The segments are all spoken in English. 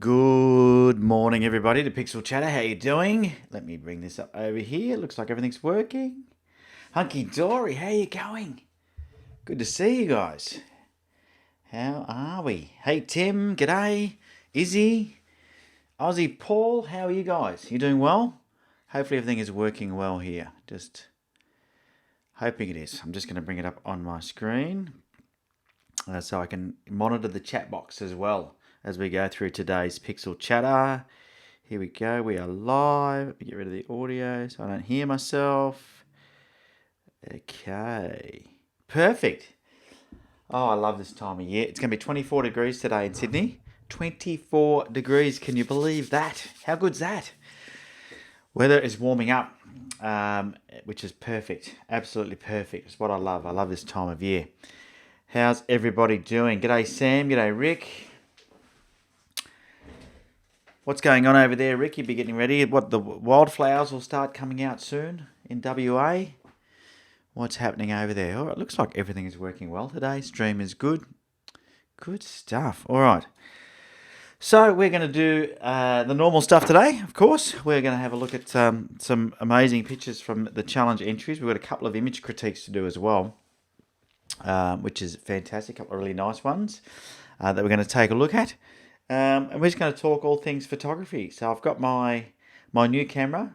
Good morning, everybody, to Pixel Chatter. How you doing? Let me bring this up over here. Looks like everything's working. Hunky Dory, how you going? Good to see you guys. How are we? Hey, Tim, g'day. Izzy, Aussie Paul, how are you guys? You doing well? Hopefully everything is working well here. Just hoping it is. I'm just going to bring it up on my screen so I can monitor the chat box as well as we go through today's Pixel Chatter. Here we go. We are live. Let me get rid of the audio so I don't hear myself. Okay. Perfect. Oh, I love this time of year. It's going to be 24 degrees today in Sydney. 24 degrees. Can you believe that? How good's that? Weather is warming up, which is perfect. Absolutely perfect. It's what I love. I love this time of year. How's everybody doing? G'day, Sam. G'day, Rick. What's going on over there, Rick? You'll be getting ready. What, the wildflowers will start coming out soon in WA? What's happening over there? All right, looks like everything is working well today. Stream is good. Good stuff. All right. So we're going to do the normal stuff today, of course. We're going to have a look at some amazing pictures from the challenge entries. We've got a couple of image critiques to do as well, which is fantastic. A couple of really nice ones that we're going to take a look at. And we're just going to talk all things photography. So I've got my new camera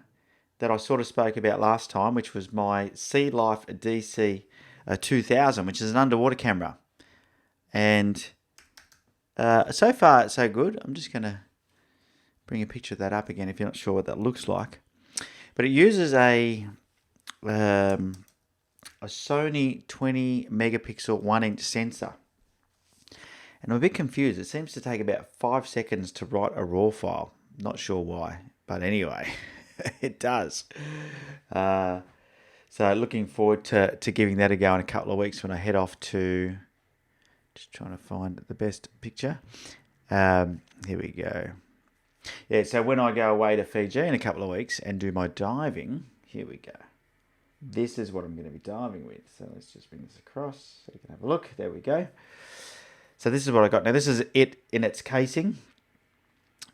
that I sort of spoke about last time, which was my Sea Life DC 2000, which is an underwater camera. And so far, so good. I'm just going to bring a picture of that up again if you're not sure what that looks like. But it uses a Sony 20 megapixel 1-inch sensor. And I'm a bit confused. It seems to take about 5 seconds to write a RAW file. Not sure why, but anyway, it does. So looking forward to giving that a go in a couple of weeks when I head off to... Just trying to find the best picture. Here we go. Yeah, so when I go away to Fiji in a couple of weeks and do my diving, here we go. This is what I'm going to be diving with. So let's just bring this across so you can have a look. There we go. So this is what I got. Now this is it in its casing.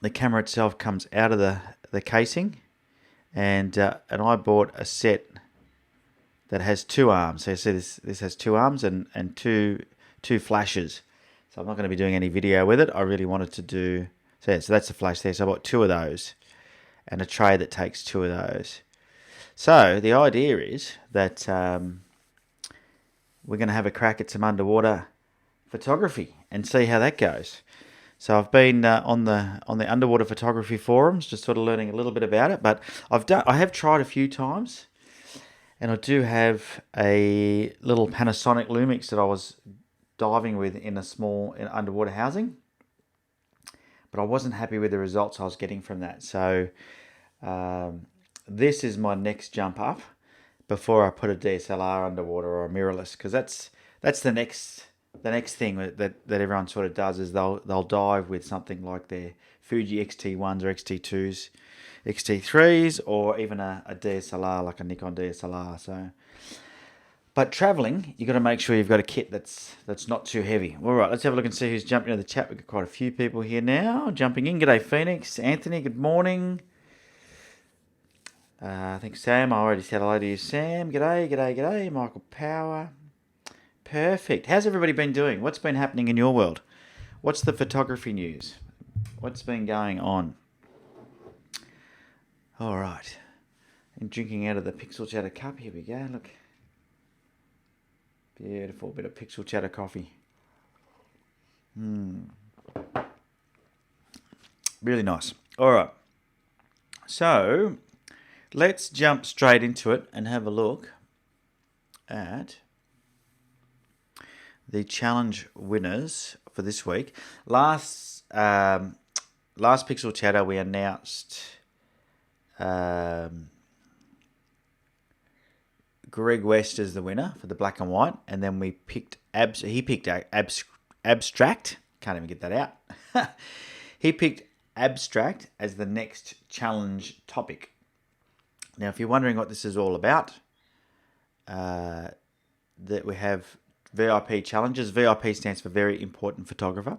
The camera itself comes out of the casing, and I bought a set that has 2 arms. So you see this has 2 arms and two flashes. So I'm not going to be doing any video with it. I really wanted to do so. Yeah, so that's the flash there. So I bought 2 of those, and a tray that takes 2 of those. So the idea is that we're going to have a crack at some underwater photography and see how that goes. So I've been on the underwater photography forums, just sort of learning a little bit about it. But I have tried a few times, and I do have a little Panasonic Lumix that I was diving with in a small underwater housing, but I wasn't happy with the results I was getting from that. So this is my next jump up before I put a DSLR underwater or a mirrorless, because that's the next thing that everyone sort of does is they'll dive with something like their Fuji X-T1s or X-T2s, X-T3s, or even a DSLR like a Nikon DSLR. So, but traveling, you've got to make sure you've got a kit that's not too heavy. All right, let's have a look and see who's jumping into the chat. We've got quite a few people here now jumping in. G'day, Phoenix. Anthony, good morning. I think Sam, I already said hello to you, Sam. G'day. Michael Power. Perfect. How's everybody been doing? What's been happening in your world? What's the photography news? What's been going on? All right. And drinking out of the Pixel Chatter cup. Here we go. Look. Beautiful bit of Pixel Chatter coffee. Really nice. All right. So let's jump straight into it and have a look at the challenge winners for this week. Last Pixel Chatter, we announced Greg West as the winner for the black and white, and then we picked he picked abstract. Can't even get that out. He picked abstract as the next challenge topic. Now, if you're wondering what this is all about, that we have VIP challenges. VIP stands for Very Important Photographer.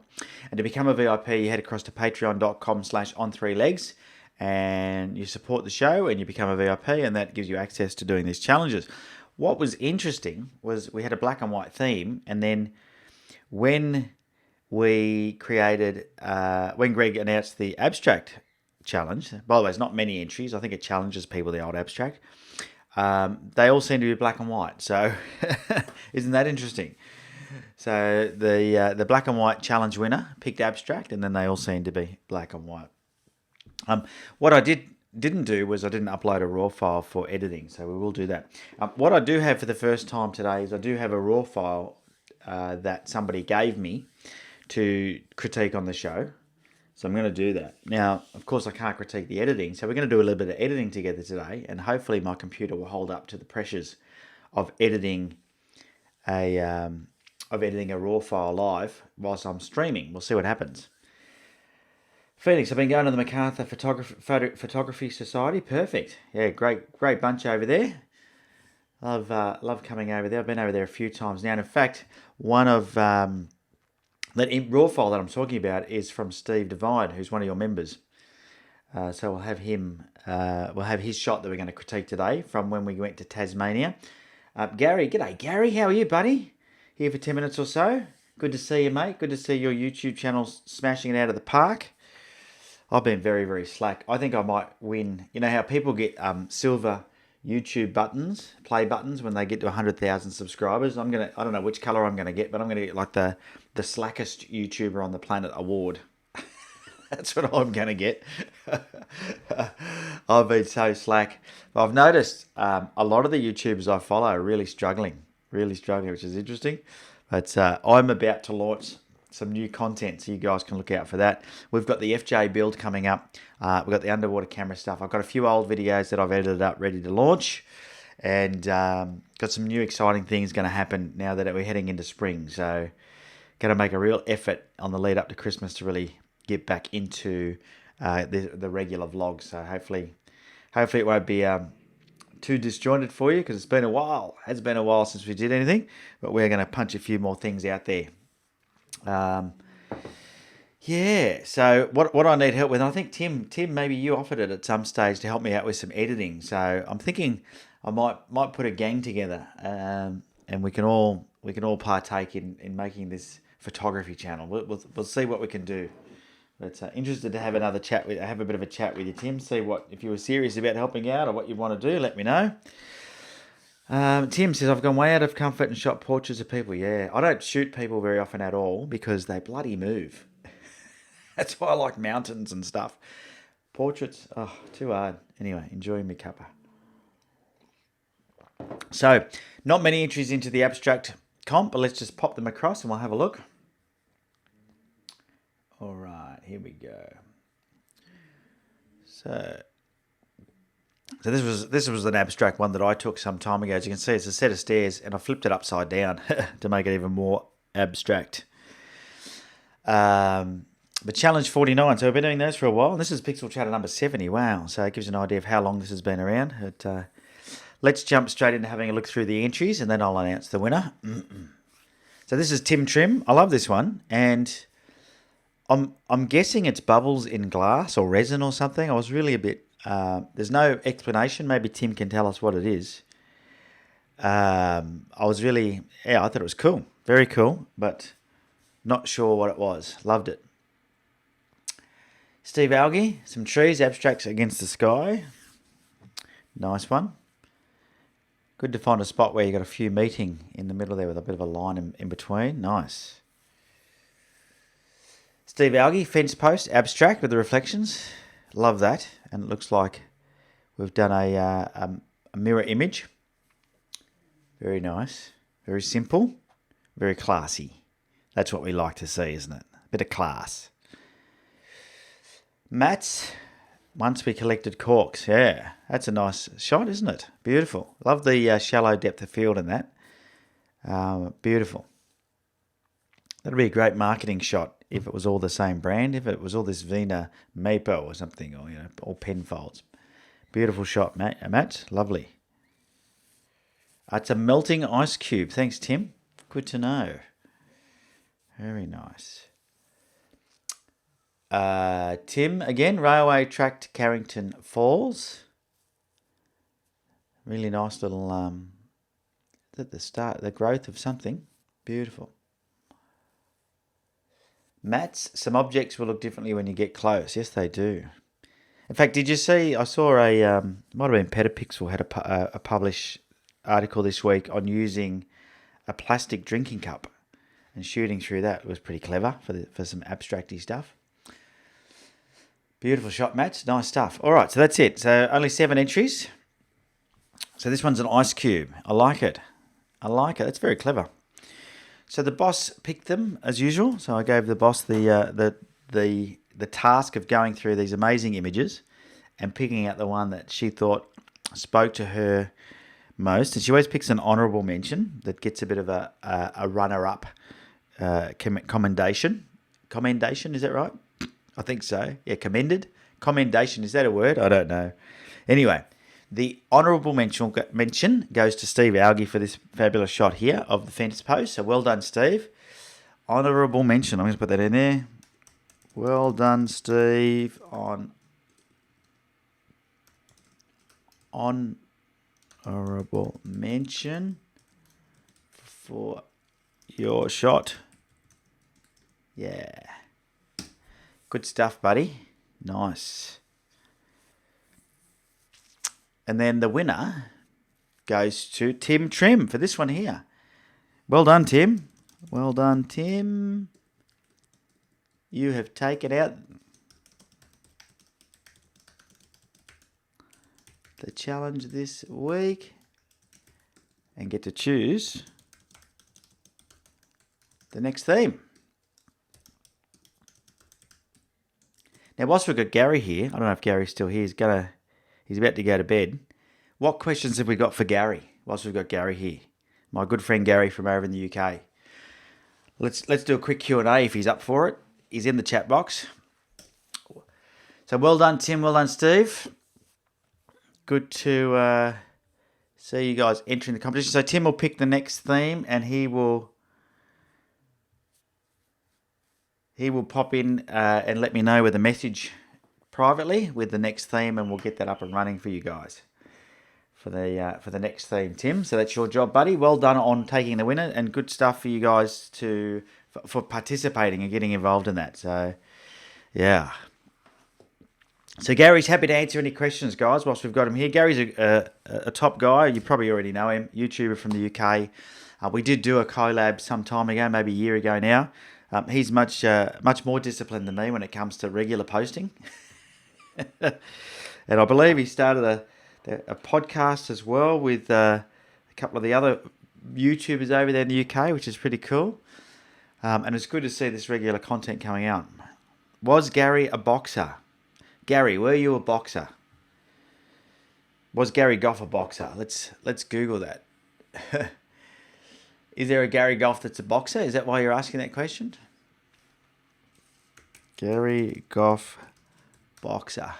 And to become a VIP, you head across to patreon.com/on3legs and you support the show and you become a VIP, and that gives you access to doing these challenges. What was interesting was we had a black and white theme, and then when we created, when Greg announced the abstract challenge, by the way, it's not many entries. I think it challenges people, the old abstract. They all seem to be black and white. So isn't that interesting? So the black and white challenge winner picked abstract, and then they all seem to be black and white. What I didn't do was I didn't upload a raw file for editing, so we will do that. What I do have for the first time today is I do have a raw file that somebody gave me to critique on the show. So I'm going to do that. Now, of course, I can't critique the editing, so we're going to do a little bit of editing together today, and hopefully my computer will hold up to the pressures of editing a raw file live whilst I'm streaming. We'll see what happens. Phoenix, I've been going to the MacArthur Photography Society. Perfect. Yeah, great bunch over there. Love coming over there. I've been over there a few times now. And in fact, one of that raw file that I'm talking about is from Steve Devine, who's one of your members. So we'll have him. We'll have his shot that we're going to critique today from when we went to Tasmania. Gary, g'day, Gary. How are you, buddy? Here for 10 minutes or so. Good to see you, mate. Good to see your YouTube channel smashing it out of the park. I've been very, very slack. I think I might win. You know how people get silver YouTube buttons, play buttons, when they get to 100,000 subscribers? I don't know which colour I'm gonna get, but I'm gonna get like the slackest YouTuber on the planet award. That's what I'm gonna get. I've been so slack. I've noticed a lot of the YouTubers I follow are really struggling, which is interesting. But I'm about to launch some new content, so you guys can look out for that. We've got the FJ build coming up. We've got the underwater camera stuff. I've got a few old videos that I've edited up ready to launch, and got some new exciting things going to happen now that we're heading into spring. So going to make a real effort on the lead up to Christmas to really get back into the regular vlogs. So hopefully it won't be too disjointed for you, because it's been a while. It has been a while since we did anything, but we're going to punch a few more things out there. Yeah, so what I need help with, and I think Tim, maybe you offered it at some stage to help me out with some editing. So I'm thinking I might put a gang together, and we can all partake in making this photography channel. We'll see what we can do. But interested to have another chat have a bit of a chat with you, Tim. See if you were serious about helping out or what you want to do. Let me know. Tim says, I've gone way out of comfort and shot portraits of people. Yeah, I don't shoot people very often at all because they bloody move. That's why I like mountains and stuff. Portraits, too hard. Anyway, enjoying my cuppa. So, not many entries into the abstract comp, but let's just pop them across and we'll have a look. All right, here we go. So this was an abstract one that I took some time ago. As you can see, it's a set of stairs, and I flipped it upside down to make it even more abstract. But challenge 49. So we've been doing those for a while, and this is Pixel Chatter number 70. Wow! So it gives you an idea of how long this has been around. Let's jump straight into having a look through the entries, and then I'll announce the winner. So this is Tim Trim. I love this one, and I'm guessing it's bubbles in glass or resin or something. I was really a bit. There's no explanation. Maybe Tim can tell us what it is. I thought it was cool. Very cool, but not sure what it was. Loved it. Steve Algie, some trees, abstracts against the sky. Nice one. Good to find a spot where you got a few meeting in the middle there with a bit of a line in between. Nice. Steve Algie, fence post, abstract with the reflections. Love that. And it looks like we've done a mirror image. Very nice. Very simple. Very classy. That's what we like to see, isn't it? A bit of class. Mats, once we collected corks. Yeah, that's a nice shot, isn't it? Beautiful. Love the shallow depth of field in that. Beautiful. That'd be a great marketing shot if it was all the same brand, if it was all this Vina Mapo or something, or all Penfolds. Beautiful shot, Matt. Lovely. It's a melting ice cube. Thanks, Tim. Good to know. Very nice. Tim, again, railway track to Carrington Falls. Really nice little, at the start, the growth of something. Beautiful. Mats, some objects will look differently when you get close. Yes, they do. In fact, did you see, I saw might have been Petapixel had a published article this week on using a plastic drinking cup and shooting through that. It was pretty clever for some abstracty stuff. Beautiful shot, Mats. Nice stuff. All right, so that's it. So only 7 entries. So this one's an ice cube. I like it. That's very clever. So the boss picked them as usual. So I gave the boss the task of going through these amazing images and picking out the one that she thought spoke to her most. And she always picks an honourable mention that gets a bit of a runner-up commendation. Commendation, is that right? I think so. Yeah, commended. Commendation, is that a word? I don't know. Anyway, the honourable mention goes to Steve Algie for this fabulous shot here of the fence post. So well done, Steve. Honourable mention. I'm going to put that in there. Well done, Steve, on honourable mention for your shot. Yeah. Good stuff, buddy. Nice. And then the winner goes to Tim Trim for this one here. Well done, Tim. Well done, Tim. You have taken out the challenge this week and get to choose the next theme. Now, whilst we've got Gary here, I don't know if Gary's still here. He's about to go to bed. What questions have we got for Gary whilst we've got Gary here? My good friend Gary from over in the UK. Let's do a quick Q&A if he's up for it. He's in the chat box. So well done, Tim. Well done, Steve. Good to see you guys entering the competition. So Tim will pick the next theme and he will pop in and let me know with a message privately with the next theme, and we'll get that up and running for you guys for the next theme, Tim. So that's your job, buddy. Well done on taking the winner, and good stuff for you guys for participating and getting involved in that. So yeah. So Gary's happy to answer any questions, guys, whilst we've got him here. Gary's a top guy. You probably already know him, YouTuber from the UK. We did do a collab some time ago, maybe a year ago now. He's much more disciplined than me when it comes to regular posting. And I believe he started a podcast as well with a couple of the other YouTubers over there in the UK, which is pretty cool. And it's good to see this regular content coming out. Was Gary a boxer? Gary, were you a boxer? Was Gary Goff a boxer? Let's Google that. Is there a Gary Goff that's a boxer? Is that why you're asking that question? Gary Goff, boxer.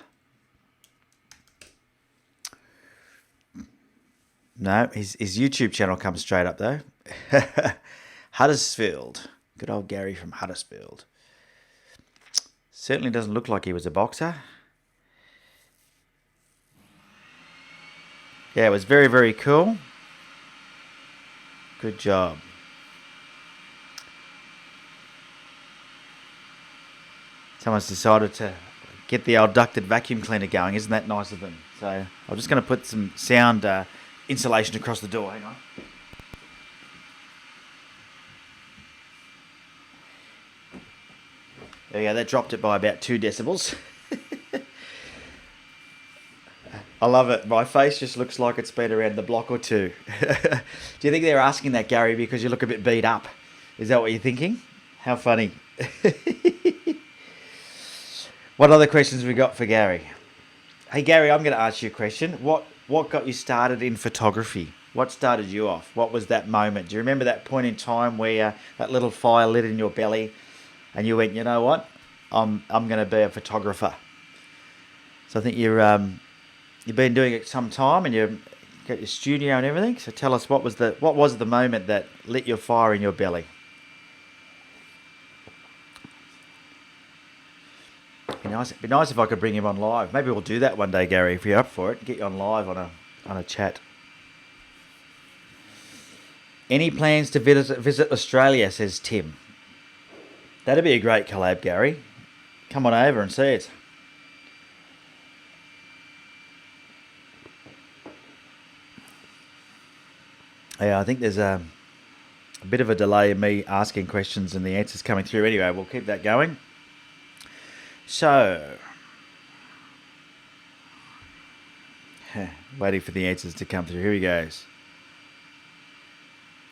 No, his YouTube channel comes straight up though. Huddersfield. Good old Gary from Huddersfield. Certainly doesn't look like he was a boxer. Yeah, it was very, very cool. Good job. Someone's decided to get the old ducted vacuum cleaner going. Isn't that nice of them? So I'm just going to put some sound insulation across the door. Hang on. There we go. That dropped it by about 2 decibels. I love it. My face just looks like it's been around the block or two. Do you think they're asking that, Gary, because you look a bit beat up? Is that what you're thinking? How funny. What other questions have we got for Gary? Hey, Gary, I'm going to ask you a question. What got you started in photography? What started you off? What was that moment? Do you remember that point in time where that little fire lit in your belly and you went, you know what? I'm going to be a photographer. So I think you've been doing it some time and got your studio and everything. So tell us what was the moment that lit your fire in your belly? It'd be nice if I could bring him on live. Maybe we'll do that one day, Gary, if you're up for it. Get you on live on a chat. Any plans to visit Australia, says Tim. That'd be a great collab, Gary. Come on over and see it. Yeah, I think there's a bit of a delay in me asking questions and the answers coming through. Anyway, we'll keep that going. So, waiting for the answers to come through. Here he goes.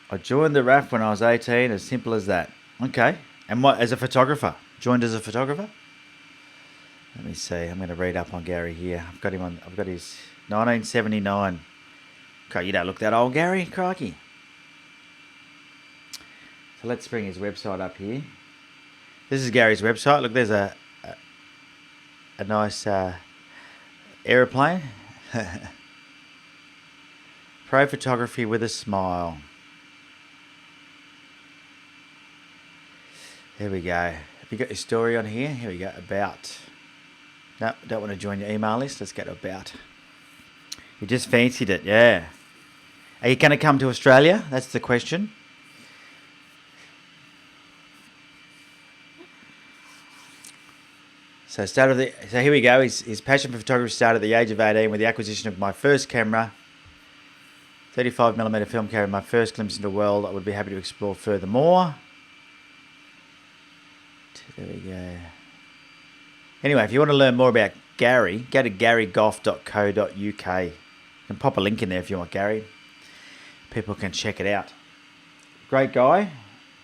I joined the RAF when I was 18, as simple as that. Okay. And what, as a photographer? Joined as a photographer? Let me see. I'm going to read up on Gary here. I've got his 1979. Okay, you don't look that old, Gary. Crikey. So let's bring his website up here. This is Gary's website. Look, there's a nice aeroplane. Pro photography with a smile. There we go. Have you got your story on here? Here we go. About. No, don't want to join your email list. Let's go to about. You just fancied it, yeah. Are you going to come to Australia? That's the question. So here we go. His passion for photography started at the age of 18 with the acquisition of my first camera, 35mm film camera, my first glimpse into the world I would be happy to explore furthermore. There we go. Anyway, if you want to learn more about Gary, go to garygolf.co.uk. You can pop a link in there if you want, Gary. People can check it out. Great guy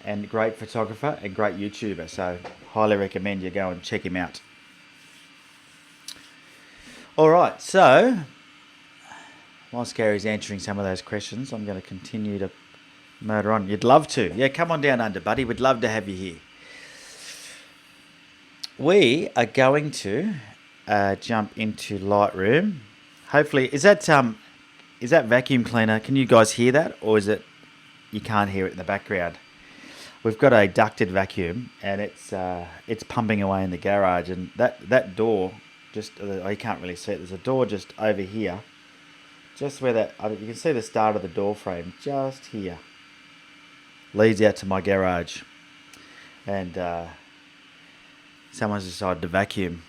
and great photographer and great YouTuber. So highly recommend you go and check him out. All right, so whilst Gary's answering some of those questions, I'm going to continue to motor on. You'd love to. Yeah, come on down under, buddy. We'd love to have you here. We are going to jump into Lightroom. Hopefully, is that vacuum cleaner? Can you guys hear that, or is it you can't hear it in the background? We've got a ducted vacuum, and it's pumping away in the garage, and that door just you can't really see it. There's a door just over here, just where you can see the start of the door frame just here. Leads out to my garage, and someone's decided to vacuum.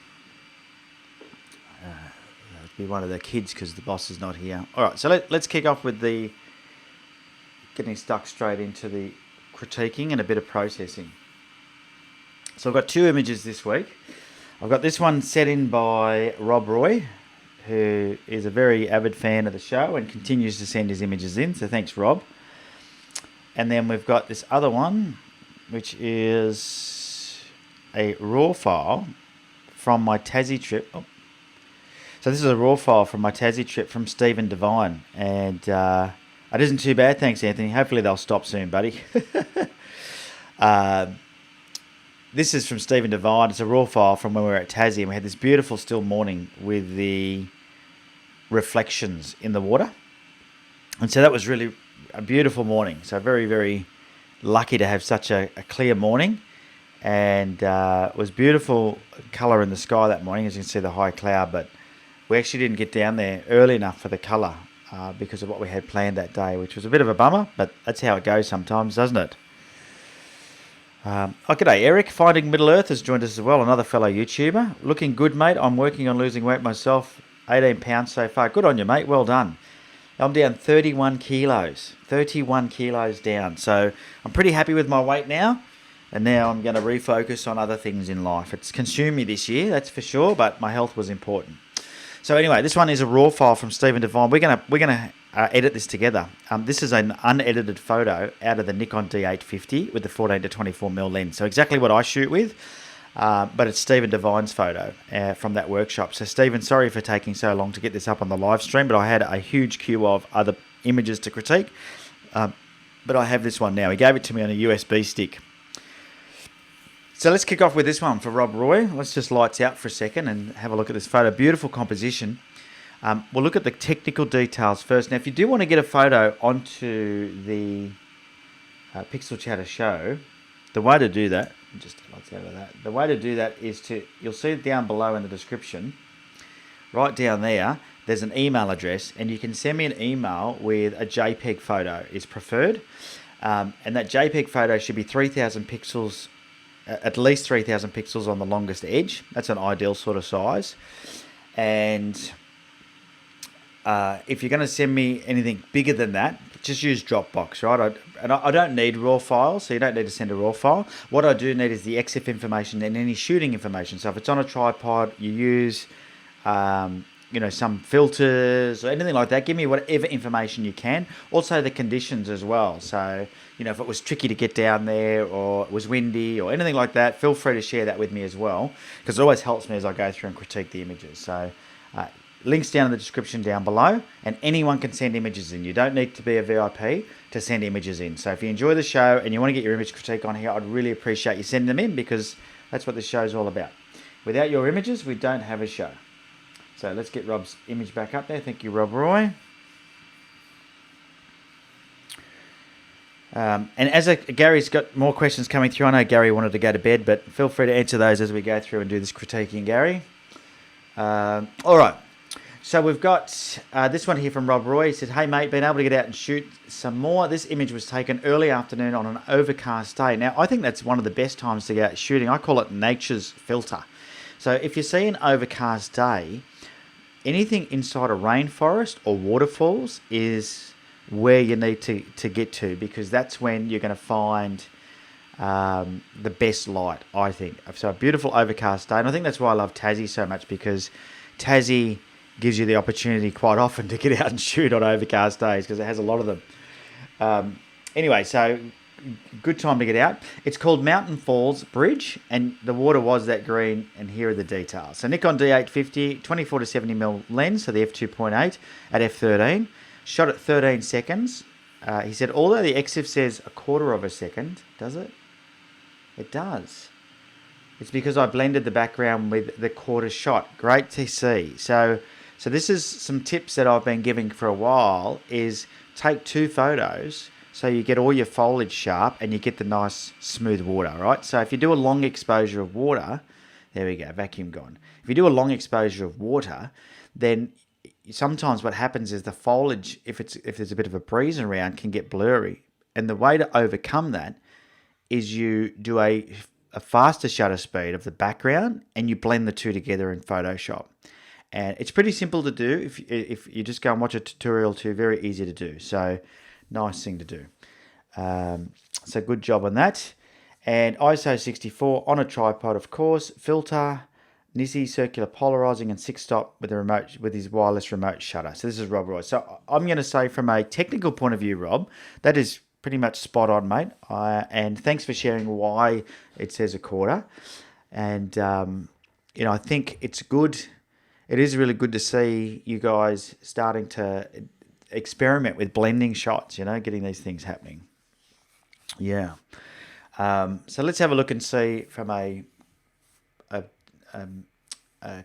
It'll be one of the kids because the boss is not here. All right, so let's kick off with getting stuck straight into the critiquing and a bit of processing. So I've got two images this week. I've got this one set in by Rob Roy, who is a very avid fan of the show and continues to send his images in. So thanks, Rob. And then we've got this other one, which is a raw file from my Tassie trip. Oh. So this is a raw file from my Tassie trip from Stephen Devine. And it isn't too bad, thanks, Anthony. Hopefully they'll stop soon, buddy. This is from Stephen Devine. It's a raw file from when we were at Tassie, and we had this beautiful still morning with the reflections in the water. And so that was really a beautiful morning. So very, very lucky to have such a clear morning. And it was beautiful colour in the sky that morning, as you can see the high cloud. But we actually didn't get down there early enough for the colour because of what we had planned that day, which was a bit of a bummer, but that's how it goes sometimes, doesn't it? G'day, Eric. Finding Middle Earth has joined us as well, another fellow YouTuber. Looking good, mate. I'm working on losing weight myself. 18 pounds so far. Good on you, mate. Well done. I'm down 31 kilos. 31 kilos down. So I'm pretty happy with my weight now. And now I'm going to refocus on other things in life. It's consumed me this year, that's for sure, but my health was important. So anyway, this one is a raw file from Stephen Devine. We're gonna edit this together. This is an unedited photo out of the Nikon D850 with the 14 to 24mm lens. So exactly what I shoot with, but it's Stephen Devine's photo from that workshop. So Stephen, sorry for taking so long to get this up on the live stream, but I had a huge queue of other images to critique. But I have this one now. He gave it to me on a USB stick. So let's kick off with this one for Rob Roy. Let's just lights out for a second and have a look at this photo. Beautiful composition. We'll look at the technical details first. Now, if you do want to get a photo onto the Pixel Chatter show, the way to do that, just lights out of that. The way to do that is you'll see it down below in the description, right down there. There's an email address, and you can send me an email with a JPEG photo is preferred, and that JPEG photo should be 3,000 pixels, at least 3,000 pixels on the longest edge. That's an ideal sort of size, and if you're going to send me anything bigger than that, just use Dropbox, right? I don't need RAW files, so you don't need to send a RAW file. What I do need is the EXIF information and any shooting information. So if it's on a tripod, you use some filters or anything like that. Give me whatever information you can. Also the conditions as well. So, if it was tricky to get down there or it was windy or anything like that, feel free to share that with me as well, because it always helps me as I go through and critique the images. So links down in the description down below, and anyone can send images in. You don't need to be a VIP to send images in. So if you enjoy the show and you want to get your image critique on here, I'd really appreciate you sending them in, because that's what this show's all about. Without your images, we don't have a show. So let's get Rob's image back up there. Thank you, Rob Roy. And as Gary's got more questions coming through, I know Gary wanted to go to bed, but feel free to answer those as we go through and do this critiquing, Gary. All right. So we've got this one here from Rob Roy. He said, "Hey mate, been able to get out and shoot some more. This image was taken early afternoon on an overcast day." Now, I think that's one of the best times to go out shooting. I call it nature's filter. So if you see an overcast day, anything inside a rainforest or waterfalls is where you need to get to, because that's when you're going to find the best light, I think. So a beautiful overcast day. And I think that's why I love Tassie so much, because Tassie gives you the opportunity quite often to get out and shoot on overcast days, because it has a lot of them. Anyway, so good time to get out. It's called Mountain Falls Bridge, and the water was that green, and here are the details. So Nikon D850, 24 to 70mm lens, so the f2.8 at f13, shot at 13 seconds. He said, although the EXIF says a quarter of a second, does it? It does. It's because I blended the background with the quarter shot. Great to see. So this is some tips that I've been giving for a while, is take 2 photos so you get all your foliage sharp and you get the nice smooth water, right? So if you do a long exposure of water, there we go, vacuum gone. If you do a long exposure of water, then sometimes what happens is the foliage, if there's a bit of a breeze around, can get blurry. And the way to overcome that is you do a faster shutter speed of the background and you blend the two together in Photoshop. And it's pretty simple to do. If you just go and watch a tutorial too, very easy to do. So nice thing to do. So good job on that. And ISO 64 on a tripod, of course. Filter, Nissi circular polarizing, and 6-stop with his wireless remote shutter. So this is Rob Roy. So I'm going to say, from a technical point of view, Rob, that is pretty much spot on, mate. And thanks for sharing why it says a quarter. And I think it's good. It is really good to see you guys starting to experiment with blending shots, getting these things happening. Yeah. So let's have a look and see from a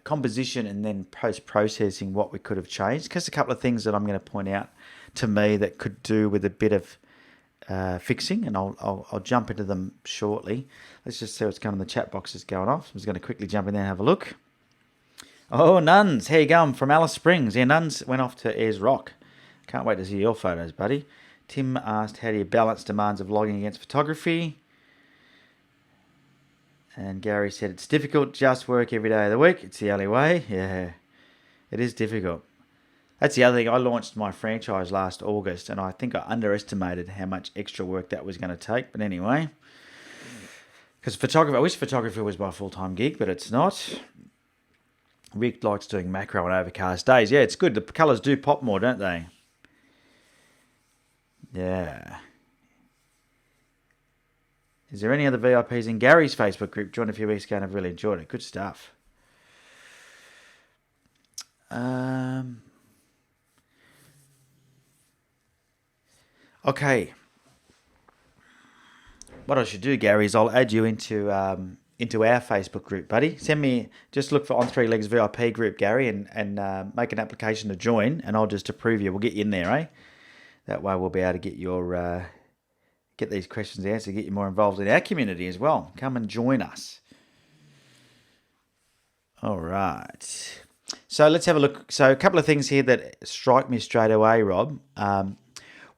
composition and then post-processing what we could have changed. Because a couple of things that I'm going to point out to me that could do with a bit of fixing, and I'll jump into them shortly. Let's just see what's going on. The chat box is going off. So I'm just going to quickly jump in there and have a look. Oh, Nuns, how you going? From Alice Springs. Yeah, Nuns went off to Ayers Rock. Can't wait to see your photos, buddy. Tim asked, how do you balance demands of vlogging against photography? And Gary said, it's difficult, just work every day of the week. It's the only way. Yeah, it is difficult. That's the other thing. I launched my franchise last August, and I think I underestimated how much extra work that was going to take. But anyway, because I wish photography was my full-time gig, but it's not. Rick likes doing macro on overcast days. Yeah, it's good. The colours do pop more, don't they? Yeah. Is there any other VIPs in Gary's Facebook group? Joined a few weeks ago and I've really enjoyed it. Good stuff. Okay. What I should do, Gary, is I'll add you into into our Facebook group, buddy. Send me, just look for On Three Legs VIP group, Gary, and make an application to join, and I'll just approve you. We'll get you in there, eh? That way we'll be able to get your get these questions answered, get you more involved in our community as well. Come and join us. All right. So let's have a look. So a couple of things here that strike me straight away, Rob.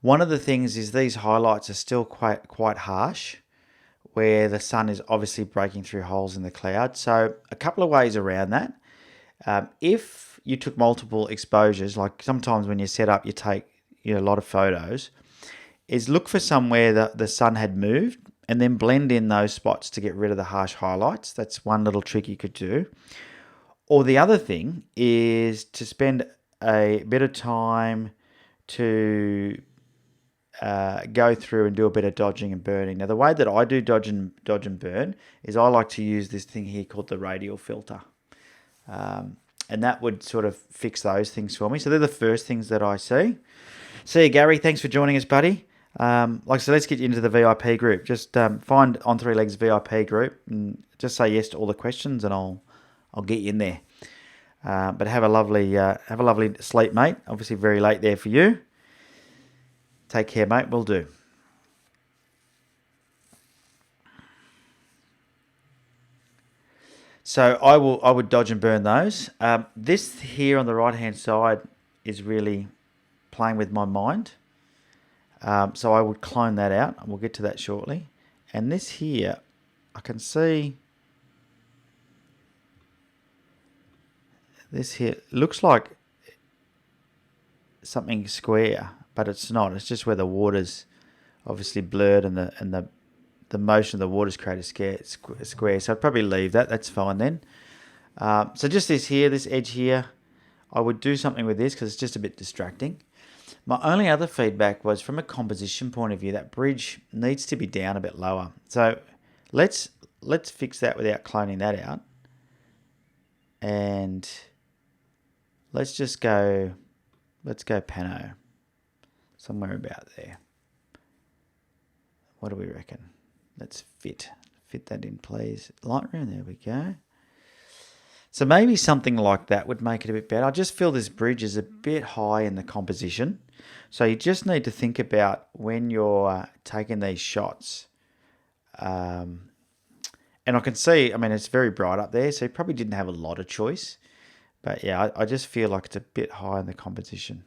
One of the things is these highlights are still quite harsh, where the sun is obviously breaking through holes in the cloud. So a couple of ways around that. If you took multiple exposures, like sometimes when you set up, you take a lot of photos, is look for somewhere that the sun had moved and then blend in those spots to get rid of the harsh highlights. That's one little trick you could do. Or the other thing is to spend a bit of time to go through and do a bit of dodging and burning. Now, the way that I do dodge and burn is I like to use this thing here called the radial filter. And that would sort of fix those things for me. So they're the first things that I see. See you, Gary. Thanks for joining us, buddy. Like I said, let's get you into the VIP group. Just find On Three Legs VIP group and just say yes to all the questions, and I'll get you in there. But have a lovely sleep, mate. Obviously very late there for you. Take care, mate. Will do. So I would dodge and burn those. This here on the right hand side is really playing with my mind. So I would clone that out, and we'll get to that shortly. And this here, I can see this here looks like something square, but it's not. It's just where the water's obviously blurred and the motion of the water's created a square. So I'd probably leave that. That's fine then. So just this edge here, I would do something with this because it's just a bit distracting. My only other feedback was from a composition point of view, that bridge needs to be down a bit lower. So let's fix that without cloning that out. And let's go pano. Somewhere about there. What do we reckon? Let's fit that in, please. Lightroom, there we go. So maybe something like that would make it a bit better. I just feel this bridge is a bit high in the composition. So you just need to think about when you're taking these shots. And I can see, I mean, it's very bright up there, so you probably didn't have a lot of choice. But yeah, I just feel like it's a bit high in the composition.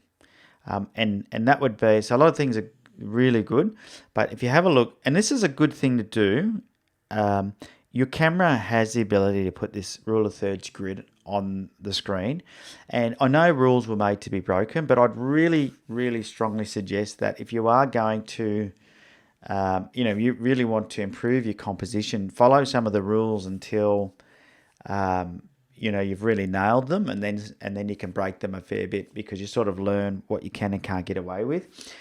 And that would be, so a lot of things are really good. But if you have a look, and this is a good thing to do, your camera has the ability to put this rule of thirds grid on the screen. And I know rules were made to be broken, but I'd really, really strongly suggest that if you are going to, you really want to improve your composition, follow some of the rules until, you've really nailed them, and then you can break them a fair bit because you sort of learn what you can and can't get away with.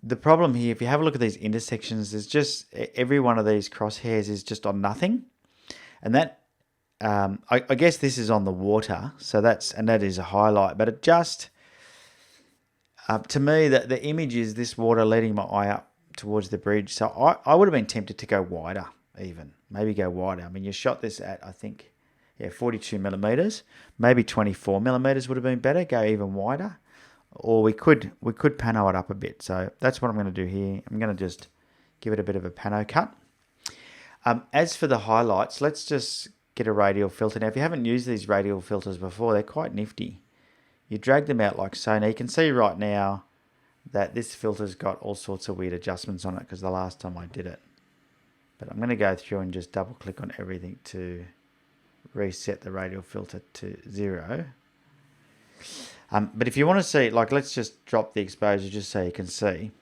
The problem here, if you have a look at these intersections, there's just every one of these crosshairs is just on nothing. And that, I guess this is on the water, so that is a highlight. But it just, to me, the image is this water leading my eye up towards the bridge. So I would have been tempted to go wider even, maybe go wider. I mean, you shot this at, I think, 42 millimeters, maybe 24 millimeters would have been better, go even wider. Or we could pano it up a bit. So that's what I'm going to do here. I'm going to just give it a bit of a pano cut. As for the highlights, let's just get a radial filter. Now, if you haven't used these radial filters before, they're quite nifty. You drag them out like so. Now, you can see right now that this filter's got all sorts of weird adjustments on it because the last time I did it. But I'm going to go through and just double click on everything to reset the radial filter to 0. But if you want to see, like, let's just drop the exposure just so you can see.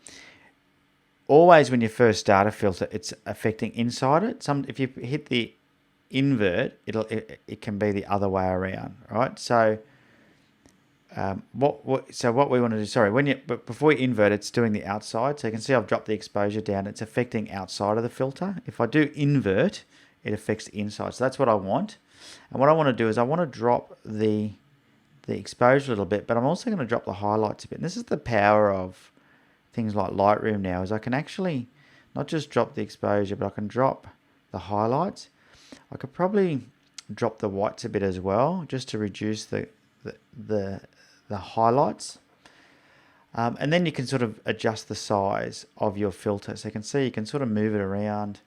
Always when you first start a filter, it's affecting inside it. If you hit the invert, it can be the other way around, right? So what we want to do, but before you invert, it's doing the outside. So you can see I've dropped the exposure down. It's affecting outside of the filter. If I do invert, it affects the inside. So that's what I want. And what I want to do is I want to drop the exposure a little bit, but I'm also going to drop the highlights a bit. And this is the power of things like Lightroom now, is I can actually not just drop the exposure, but I can drop the highlights. I could probably drop the whites a bit as well, just to reduce the highlights. And then you can sort of adjust the size of your filter. So you can see you can sort of move it around,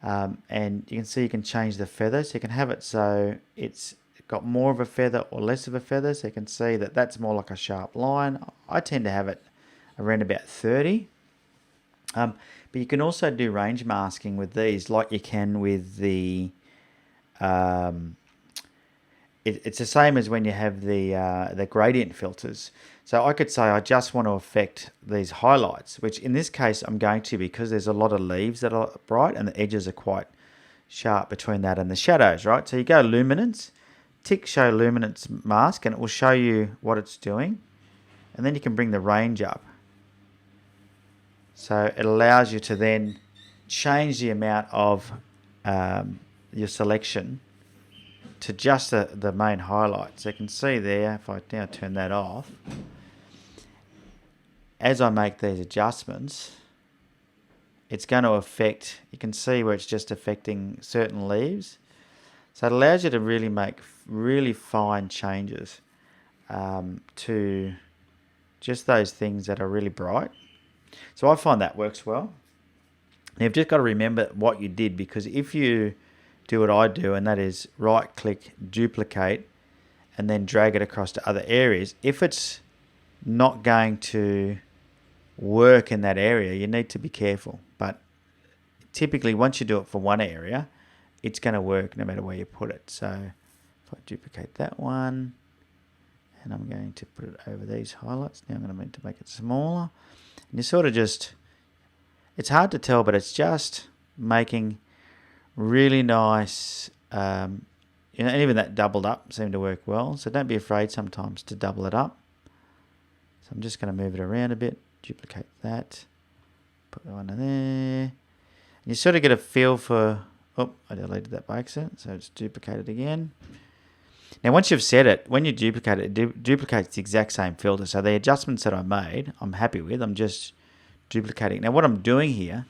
and you can see you can change the feather. So you can have it so it's got more of a feather or less of a feather. So you can see that that's more like a sharp line. I tend to have it around about 30. But you can also do range masking with these, like you can with the. It's the same as when you have the gradient filters. So I could say I just want to affect these highlights, which in this case I'm going to, because there's a lot of leaves that are bright and the edges are quite sharp between that and the shadows, right? So you go luminance, tick show luminance mask, and it will show you what it's doing. And then you can bring the range up. So it allows you to then change the amount of your selection to just the main highlights. So you can see there, if I now turn that off, as I make these adjustments, it's going to affect, you can see where it's just affecting certain leaves. So it allows you to really make really fine changes to just those things that are really bright. So I find that works well. Now you've just got to remember what you did, because if you do what I do, and that is right click, duplicate, and then drag it across to other areas, if it's not going to work in that area, you need to be careful. But typically once you do it for one area, it's going to work no matter where you put it. So if I duplicate that one, and I'm going to put it over these highlights. Now I'm going to need to make it smaller. And you sort of just, it's hard to tell, but it's just making really nice, and even that doubled up seemed to work well. So don't be afraid sometimes to double it up. So I'm just going to move it around a bit, duplicate that, put that one in there. And you sort of get a feel for, oh, I deleted that by accident, so it's duplicated again. Now once you've set it, when you duplicate it, it duplicates the exact same filter. So the adjustments that I made, I'm happy with. I'm just duplicating. Now what I'm doing here,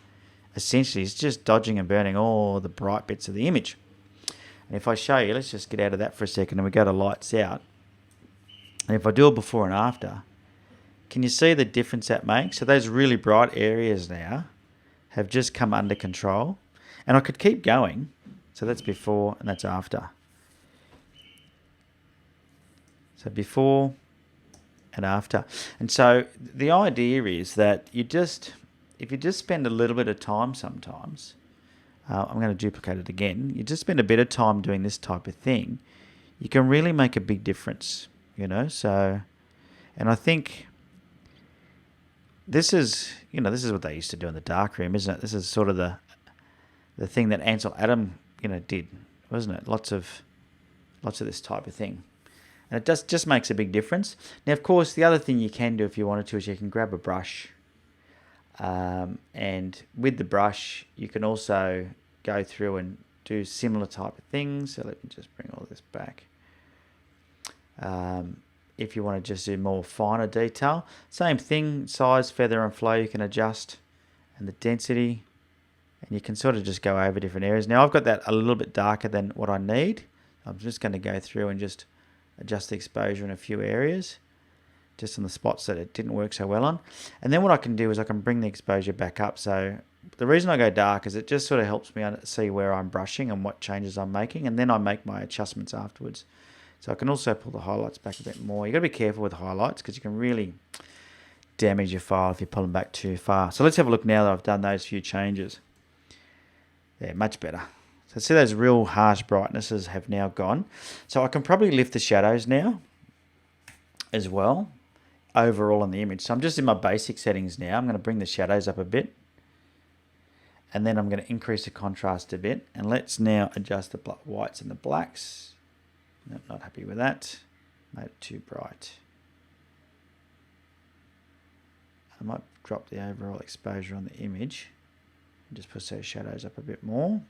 essentially, is just dodging and burning all the bright bits of the image. And if I show you, let's just get out of that for a second and we go to lights out. And if I do a before and after, can you see the difference that makes? So those really bright areas now have just come under control. And I could keep going. So that's before and that's after. So before and after. And so the idea is that if you just spend a little bit of time sometimes, I'm going to duplicate it again, you just spend a bit of time doing this type of thing, you can really make a big difference, So, and I think this is what they used to do in the darkroom, isn't it? This is sort of the thing that Ansel Adam, did, wasn't it? Lots of this type of thing. And it just makes a big difference. Now, of course, the other thing you can do if you wanted to is you can grab a brush. And with the brush, you can also go through and do similar type of things. So let me just bring all this back. If you want to just do more finer detail, same thing, size, feather and flow you can adjust, and the density, and you can sort of just go over different areas. Now I've got that a little bit darker than what I need. I'm just going to go through and just adjust the exposure in a few areas, just on the spots that it didn't work so well on. And then what I can do is I can bring the exposure back up. So the reason I go dark is it just sort of helps me see where I'm brushing and what changes I'm making, and then I make my adjustments afterwards. So I can also pull the highlights back a bit more. You've got to be careful with highlights because you can really damage your file if you pull them back too far. So let's have a look now that I've done those few changes. Yeah, much better. So see those real harsh brightnesses have now gone. So I can probably lift the shadows now as well overall on the image. So I'm just in my basic settings now. I'm going to bring the shadows up a bit. And then I'm going to increase the contrast a bit. And let's now adjust the whites and the blacks. No, not happy with that. Made it too bright. I might drop the overall exposure on the image. And just push those shadows up a bit more.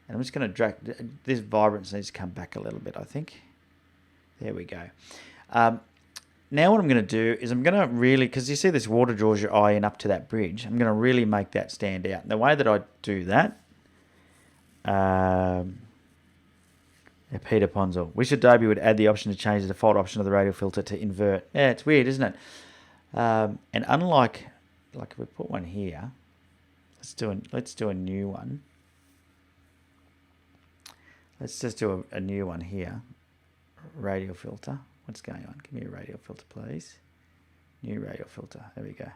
And I'm just going to drag, this vibrance needs to come back a little bit, I think. There we go. Now what I'm going to do is I'm going to really, because you see this water draws your eye in up to that bridge, I'm going to really make that stand out. And the way that I do that Peter Ponzel. Wish Adobe would add the option to change the default option of the radial filter to invert. Yeah, it's weird, isn't it? And unlike, like if we put one here, let's do a new one. Let's just do a new one here. Radial filter. What's going on? Give me a radial filter, please. New radial filter. There we go.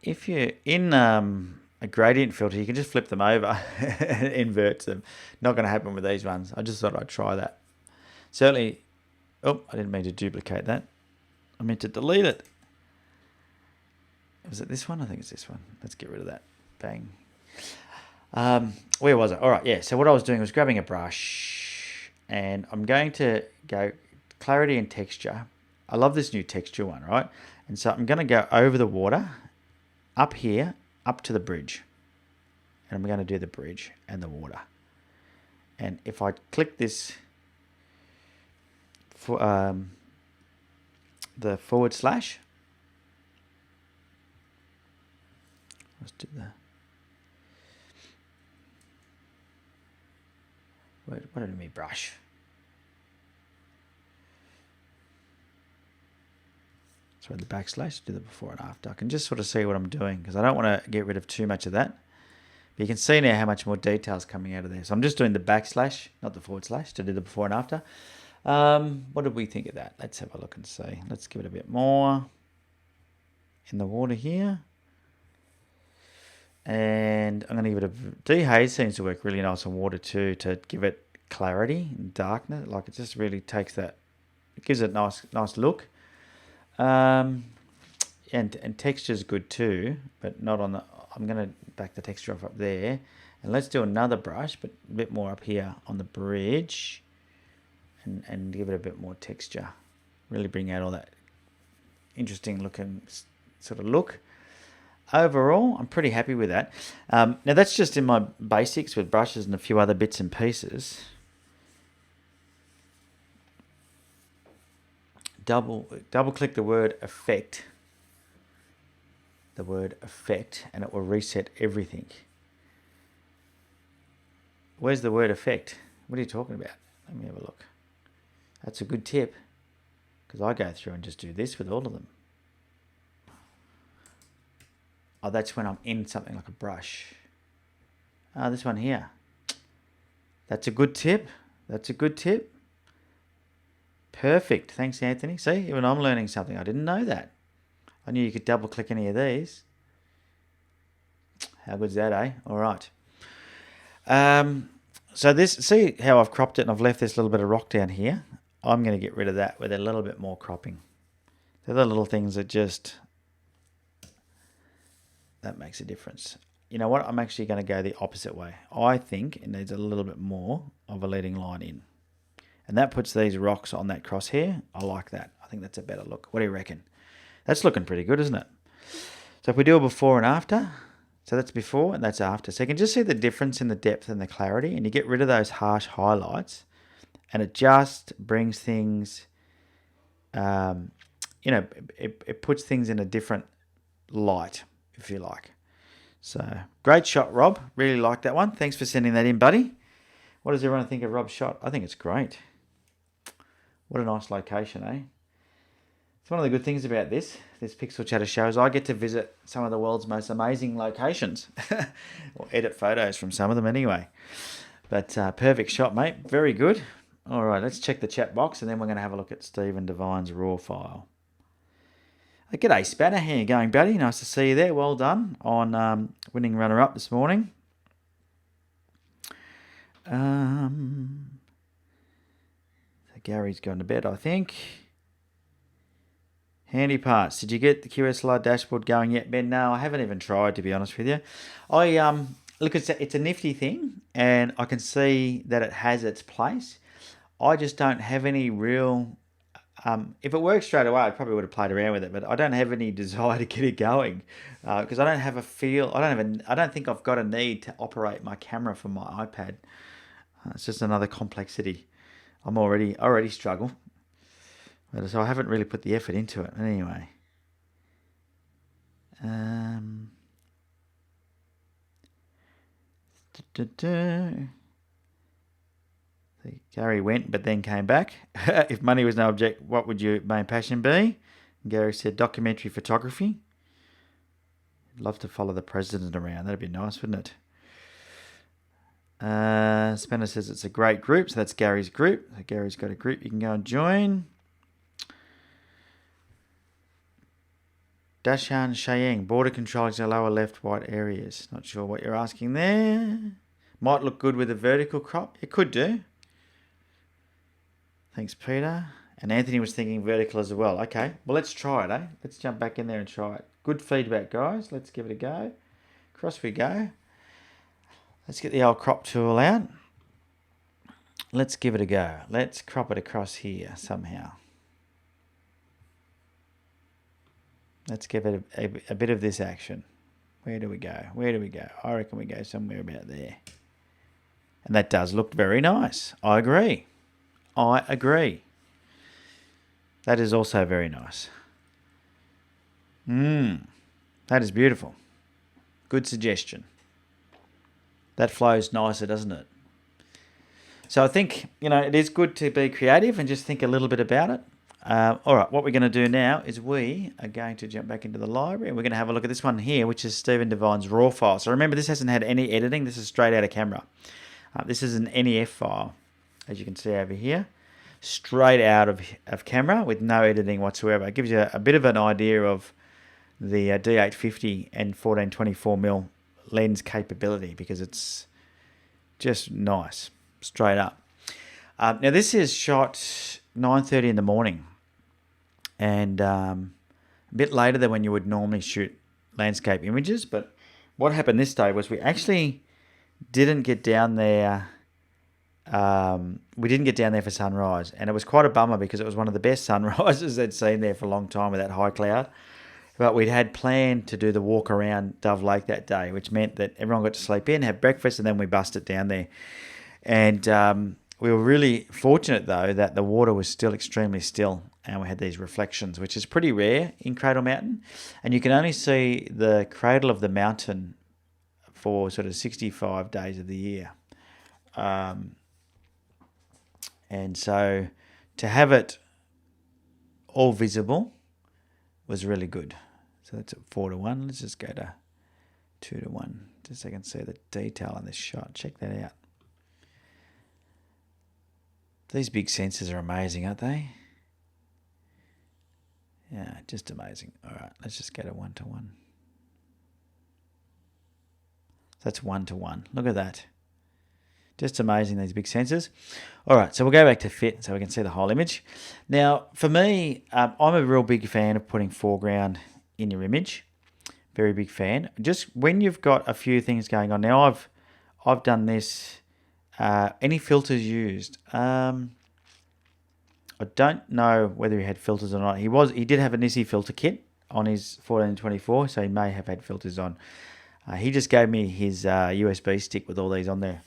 If you're in a gradient filter, you can just flip them over and invert them. Not going to happen with these ones. I just thought I'd try that. Certainly, oh, I didn't mean to duplicate that. I meant to delete it. Was it this one? I think it's this one. Let's get rid of that. Bang. Where was it? All right, yeah. So what I was doing was grabbing a brush, and I'm going to go clarity and texture. I love this new texture one, right? And so I'm going to go over the water, up here, up to the bridge. And I'm going to do the bridge and the water. And if I click this for the forward slash, let's do that. What did I mean brush? Sorry, the backslash, do the before and after. I can just sort of see what I'm doing because I don't want to get rid of too much of that. But you can see now how much more detail is coming out of there. So I'm just doing the backslash, not the forward slash, to do the before and after. What did we think of that? Let's have a look and see. Let's give it a bit more in the water here. And I'm going to give it a... dehaze seems to work really nice on water too, to give it clarity and darkness. Like it just really takes that... it gives it a nice look. And texture is good too, but not on the... I'm going to back the texture off up there. And let's do another brush, but a bit more up here on the bridge. And give it a bit more texture. Really bring out all that interesting looking sort of look. Overall, I'm pretty happy with that. Now that's just in my basics with brushes and a few other bits and pieces. Double click the word effect. The word effect, and it will reset everything. Where's the word effect? What are you talking about? Let me have a look. That's a good tip, because I go through and just do this with all of them. Oh, that's when I'm in something like a brush. Oh, this one here. That's a good tip. That's a good tip. Perfect. Thanks, Anthony. See, even I'm learning something. I didn't know that. I knew you could double click any of these. How good's that, eh? All right. So this, see how I've cropped it and I've left this little bit of rock down here? I'm going to get rid of that with a little bit more cropping. They're the little things that just... that makes a difference. You know what? I'm actually going to go the opposite way. I think it needs a little bit more of a leading line in. And that puts these rocks on that crosshair. I like that. I think that's a better look. What do you reckon? That's looking pretty good, isn't it? So if we do a before and after, so that's before and that's after. So you can just see the difference in the depth and the clarity, and you get rid of those harsh highlights, and it just brings things, it puts things in a different light, if you like. So great shot, Rob. Really like that one. Thanks for sending that in, buddy. What does everyone think of Rob's shot? I think it's great. What a nice location, eh? It's one of the good things about this Pixel Chatter show is I get to visit some of the world's most amazing locations. Or edit photos from some of them anyway. But perfect shot, mate. Very good. All right, let's check the chat box, and then we're going to have a look at Stephen Devine's raw file. G'day, Spanner. How you going, buddy? Nice to see you there. Well done on winning runner-up this morning. So Gary's gone to bed, I think. Handy parts. Did you get the QSLR dashboard going yet, Ben? No, I haven't even tried, to be honest with you. Look, it's a nifty thing, and I can see that it has its place. I just don't have any real... if it worked straight away, I probably would have played around with it, but I don't have any desire to get it going because I don't have a feel. I don't think I've got a need to operate my camera from my iPad. It's just another complexity. I'm already struggle. So I haven't really put the effort into it. Anyway. Gary went, but then came back. If money was no object, what would your main passion be? Gary said documentary photography. Love to follow the president around. That'd be nice, wouldn't it? Spencer says it's a great group. So that's Gary's group. So Gary's got a group you can go and join. Dashan Cheyenne, border controls the lower left white areas. Not sure what you're asking there. Might look good with a vertical crop. It could do. Thanks, Peter. And Anthony was thinking vertical as well. Okay, well, let's try it, eh? Let's jump back in there and try it. Good feedback, guys. Let's give it a go. Across we go. Let's get the old crop tool out. Let's give it a go. Let's crop it across here somehow. Let's give it a bit of this action. Where do we go? Where do we go? I reckon we go somewhere about there. And that does look very nice. I agree. I agree. That is also very nice. That is beautiful. Good suggestion. That flows nicer, doesn't it? So I think, it is good to be creative and just think a little bit about it. All right, what we're going to do now is we are going to jump back into the library and we're going to have a look at this one here, which is Stephen Devine's RAW file. So remember, this hasn't had any editing. This is straight out of camera. This is an NEF file, as you can see over here. Straight out of camera with no editing whatsoever. It gives you a bit of an idea of the D850 and 14-24mm lens capability because it's just nice, straight up. Now this is shot 9:30 in the morning and a bit later than when you would normally shoot landscape images, but what happened this day was we actually didn't get down there. We didn't get down there for sunrise, and it was quite a bummer because it was one of the best sunrises I'd seen there for a long time with that high cloud. But we'd had planned to do the walk around Dove Lake that day, which meant that everyone got to sleep in, have breakfast, and then we busted down there. And we were really fortunate, though, that the water was still extremely still, and we had these reflections, which is pretty rare in Cradle Mountain. And you can only see the cradle of the mountain for sort of 65 days of the year. And so to have it all visible was really good. So that's at 4:1. Let's just go to 2:1, just so I can see the detail on this shot. Check that out. These big sensors are amazing, aren't they? Yeah, just amazing. All right, let's just go to 1:1. That's 1:1. Look at that. Just amazing, these big sensors. All right, so we'll go back to fit so we can see the whole image. Now, for me, I'm a real big fan of putting foreground in your image. Very big fan. Just when you've got a few things going on. Now, I've done this. Any filters used? I don't know whether he had filters or not. He did have a Nissi filter kit on his 14-24, so he may have had filters on. He just gave me his USB stick with all these on there.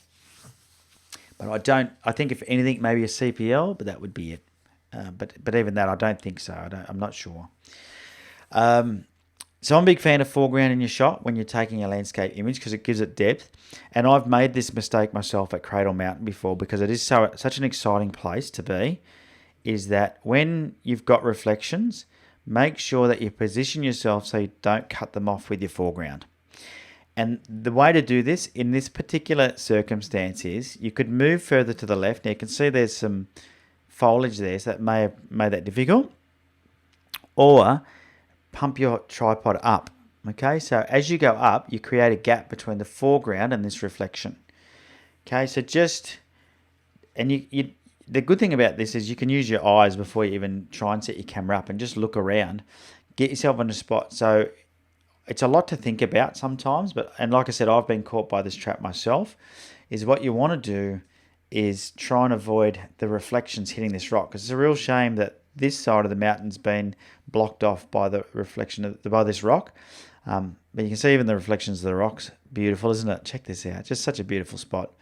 But I think if anything, maybe a CPL, but that would be it. But even that, I don't think so. I'm not sure. So I'm a big fan of foreground in your shot when you're taking a landscape image because it gives it depth. And I've made this mistake myself at Cradle Mountain before because it is such an exciting place to be, is that when you've got reflections, make sure that you position yourself so you don't cut them off with your foreground. And the way to do this in this particular circumstance is you could move further to the left. Now you can see there's some foliage there, so that may have made that difficult. Or pump your tripod up. Okay, so as you go up, you create a gap between the foreground and this reflection. Okay, so the good thing about this is you can use your eyes before you even try and set your camera up and just look around. Get yourself on a spot. So it's a lot to think about sometimes, and like I said, I've been caught by this trap myself, is what you want to do is try and avoid the reflections hitting this rock, because it's a real shame that this side of the mountain's been blocked off by the reflection by this rock. But you can see even the reflections of the rocks. Beautiful, isn't it? Check this out. Just such a beautiful spot.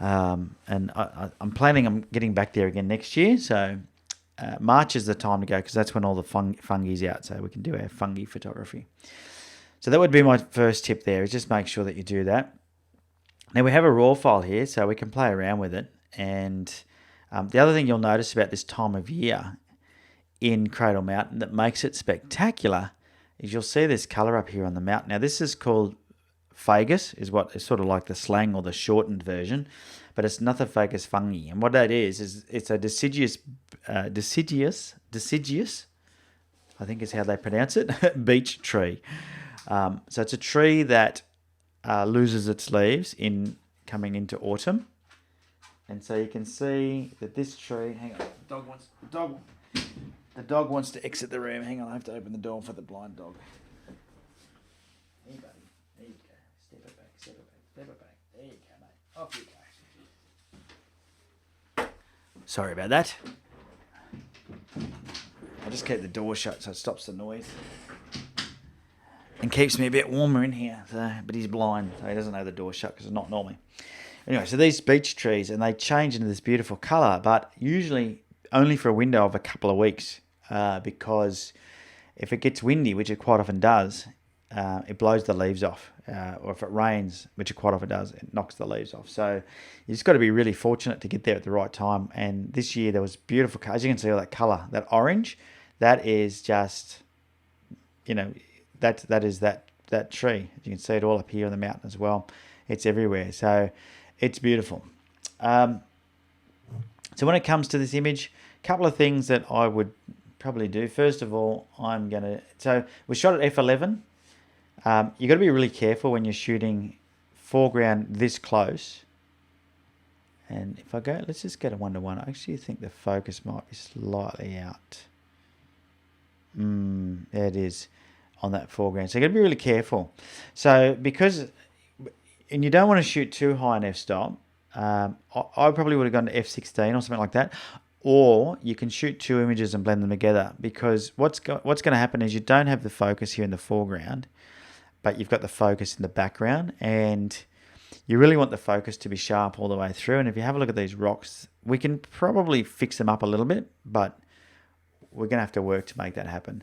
And I'm planning on getting back there again next year, so March is the time to go because that's when all the fungi's out, so we can do our fungi photography. So that would be my first tip there, is just make sure that you do that. Now we have a raw file here, so we can play around with it. And the other thing you'll notice about this time of year in Cradle Mountain that makes it spectacular is you'll see this colour up here on the mountain. Now this is called Fagus, is what is sort of like the slang or the shortened version, but it's Nothofagus fungi. And what that is it's a deciduous, I think is how they pronounce it, beech tree. So it's a tree that loses its leaves in coming into autumn. And so you can see that this tree, hang on, the dog wants to exit the room. Hang on, I have to open the door for the blind dog. Hey buddy, there you go. Step it back. There you go, mate. Off you go. Sorry about that. I just keep the door shut so it stops the noise. And keeps me a bit warmer in here. So, but he's blind, so he doesn't know the door shut because it's not normally. Anyway, so these beech trees, and they change into this beautiful colour, but usually only for a window of a couple of weeks, because if it gets windy, which it quite often does, it blows the leaves off. Or if it rains, which it quite often does, it knocks the leaves off. So you just got to be really fortunate to get there at the right time. And this year there was beautiful colour. As you can see, all that colour, that orange, that is just, that is that tree. You can see it all up here on the mountain as well. It's everywhere. So it's beautiful. So when it comes to this image, a couple of things that I would probably do. First of all, so we shot at f11. You've got to be really careful when you're shooting foreground this close. And if I go, let's just get a 1:1. I actually think the focus might be slightly out. There it is on that foreground. So you've got to be really careful. So and you don't want to shoot too high in f-stop. I probably would have gone to f16 or something like that. Or you can shoot two images and blend them together, because what's going to happen is you don't have the focus here in the foreground, but you've got the focus in the background, and you really want the focus to be sharp all the way through. And if you have a look at these rocks, we can probably fix them up a little bit, but we're going to have to work to make that happen.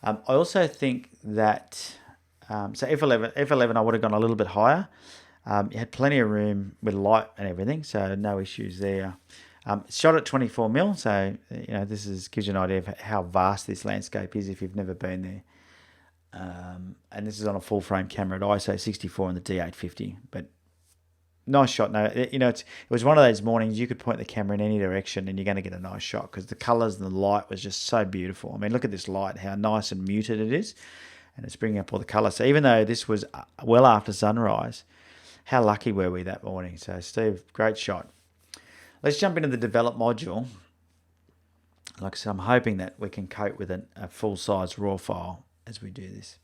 I also think that, so F11 I would have gone a little bit higher. You had plenty of room with light and everything, so no issues there. Shot at 24mm, so this gives you an idea of how vast this landscape is if you've never been there. And this is on a full frame camera at ISO 64 on the D850, but nice shot. No, it was one of those mornings you could point the camera in any direction and you're going to get a nice shot, because the colours and the light was just so beautiful. I mean, look at this light, how nice and muted it is, and it's bringing up all the colour. So even though this was well after sunrise, how lucky were we that morning? So Steve, great shot. Let's jump into the develop module. Like I said, I'm hoping that we can cope with a full-size RAW file as we do this.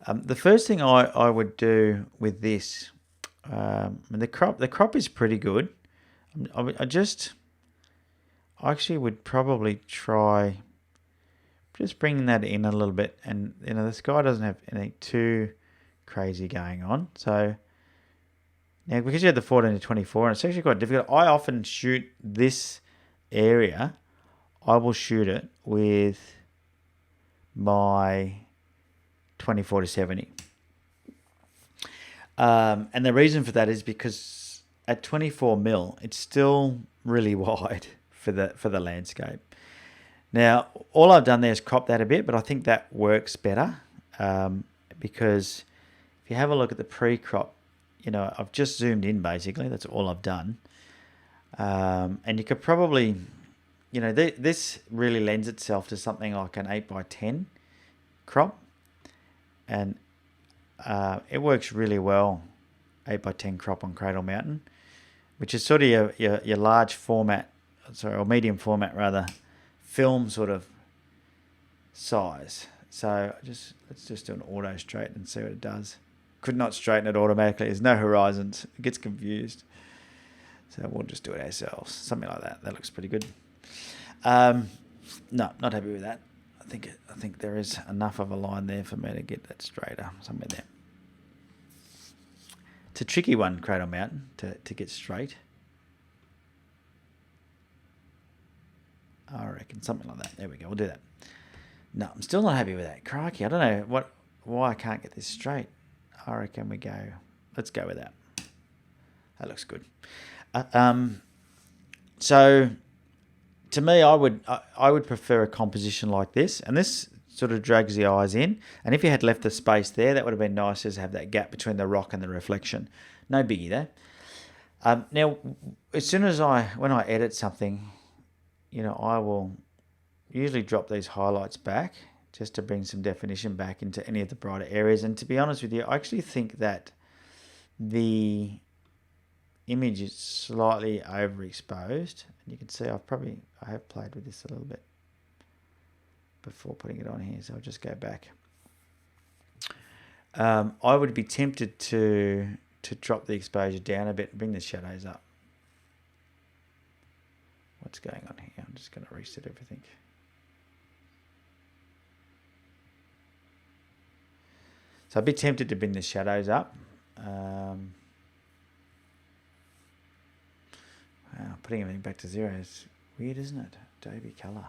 The first thing I would do with this, the crop is pretty good. I actually would probably try just bringing that in a little bit, and the sky doesn't have anything too crazy going on. So now, because you had the 14 to 24, and it's actually quite difficult, I often shoot this area, I will shoot it with my 24 to 70. And the reason for that is because at 24mm, it's still really wide for the landscape. Now, all I've done there is crop that a bit, but I think that works better, because if you have a look at the pre-crop, I've just zoomed in basically. That's all I've done. And you could probably, this really lends itself to something like an 8x10 crop. And it works really well, 8x10 crop on Cradle Mountain, which is sort of your large format, or medium format rather, film sort of size. So let's just do an auto straighten and see what it does. Could not straighten it automatically. There's no horizons. It gets confused. So we'll just do it ourselves. Something like that. That looks pretty good. No, not happy with that. I think there is enough of a line there for me to get that straighter. Somewhere there. It's a tricky one, Cradle Mountain, to get straight. I reckon something like that. There we go. We'll do that. No, I'm still not happy with that. Crikey, I don't know why I can't get this straight. I reckon let's go with that. That looks good. So to me, I would prefer a composition like this, and this sort of drags the eyes in. And if you had left the space there, that would have been nice to have that gap between the rock and the reflection. No biggie there. Now, as soon as when I edit something, I will usually drop these highlights back just to bring some definition back into any of the brighter areas. And to be honest with you, I actually think that the image is slightly overexposed. And you can see I have played with this a little bit before putting it on here, so I'll just go back. I would be tempted to drop the exposure down a bit and bring the shadows up. What's going on here? I'm just going to reset everything. So I'd be tempted to bring the shadows up. Wow, putting everything back to zero is weird, isn't it? Adobe Color.